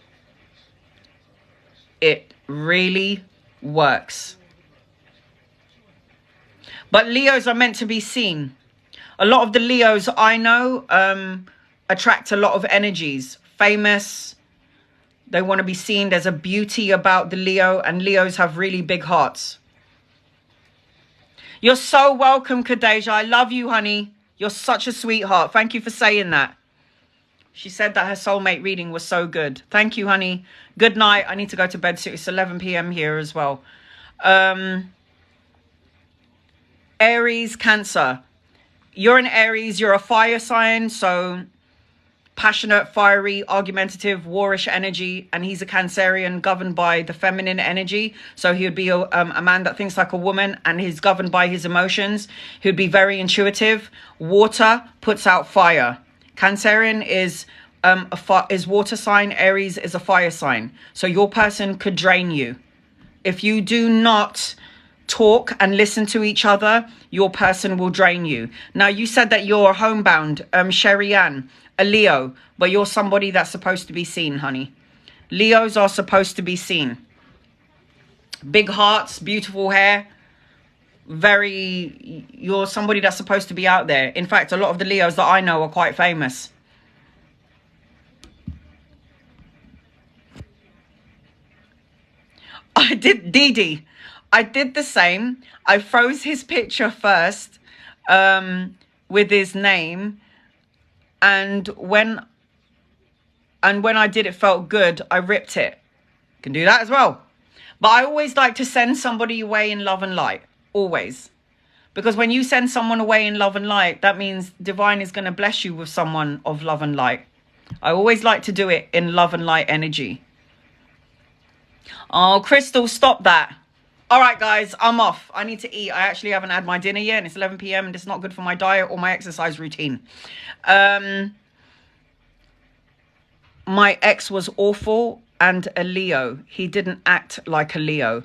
S1: It really works. But Leos are meant to be seen. A lot of the Leos I know attract a lot of energies. Famous. They want to be seen. There's a beauty about the Leo, and Leos have really big hearts. You're so welcome, Kadeja. I love you, honey. You're such a sweetheart. Thank you for saying that. She said that her soulmate reading was so good. Thank you, honey. Good night. I need to go to bed soon. It's 11 p.m. here as well. Aries, Cancer. You're an Aries. You're a fire sign. So passionate, fiery, argumentative, warish energy. And he's a Cancerian governed by the feminine energy. So he would be a man that thinks like a woman, and he's governed by his emotions. He would be very intuitive. Water puts out fire. Cancerian is water sign. Aries is a fire sign. So your person could drain you. If you do not talk and listen to each other, your person will drain you. Now, you said that you're homebound, Sherry Ann, a Leo, but you're somebody that's supposed to be seen, honey. Leos are supposed to be seen. Big hearts, beautiful hair. You're somebody that's supposed to be out there. In fact, a lot of the Leos that I know are quite famous. I did, Dee. I did the same. I froze his picture first with his name. And when I did, it felt good. I ripped it. Can do that as well. But I always like to send somebody away in love and light. Always. Because when you send someone away in love and light, that means divine is going to bless you with someone of love and light. I always like to do it in love and light energy. Oh, Crystal, stop that. All right, guys, I'm off. I need to eat. I actually haven't had my dinner yet, and it's 11 p.m. and it's not good for my diet or my exercise routine. My ex was awful and a Leo. He didn't act like a Leo.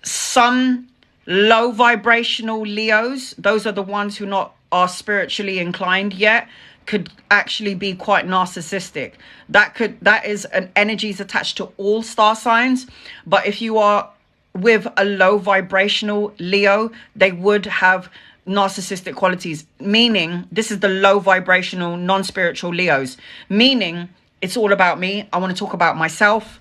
S1: Some low vibrational Leos, those are the ones who are spiritually inclined yet, could actually be quite narcissistic. That is an energies attached to all star signs. But if you are with a low vibrational Leo, they would have narcissistic qualities, meaning this is the low vibrational non-spiritual Leos, meaning it's all about me. I want to talk about myself.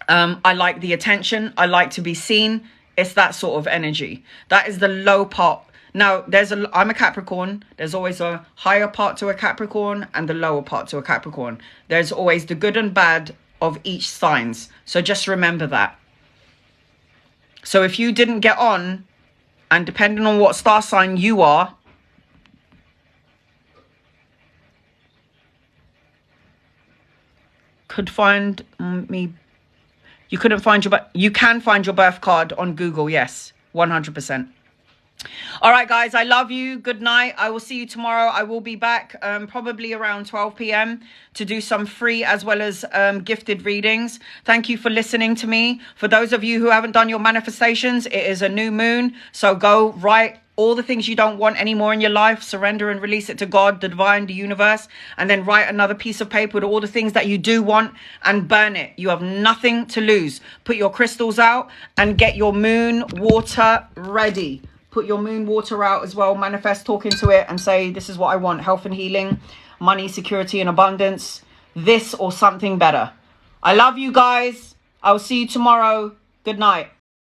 S1: I like the attention. I like to be seen. It's that sort of energy. That is the low part. Now, I'm a Capricorn. There's always a higher part to a Capricorn and the lower part to a Capricorn. There's always the good and bad of each signs. So just remember that. So if you didn't get on, and depending on what star sign you are, could find me. You couldn't find you can find your birth card on Google. Yes, 100%. All right, guys, I love you. Good night. I will see you tomorrow. I will be back probably around 12 p.m. to do some free as well as gifted readings. Thank you for listening to me. For those of you who haven't done your manifestations, it is a new moon. So go write all the things you don't want anymore in your life, surrender and release it to God, the divine, the universe, and then write another piece of paper with all the things that you do want and burn it. You have nothing to lose. Put your crystals out and get your moon water ready. Put your moon water out as well. Manifest, talk into it and say, this is what I want. Health and healing, money, security and abundance. This or something better. I love you guys. I'll see you tomorrow. Good night.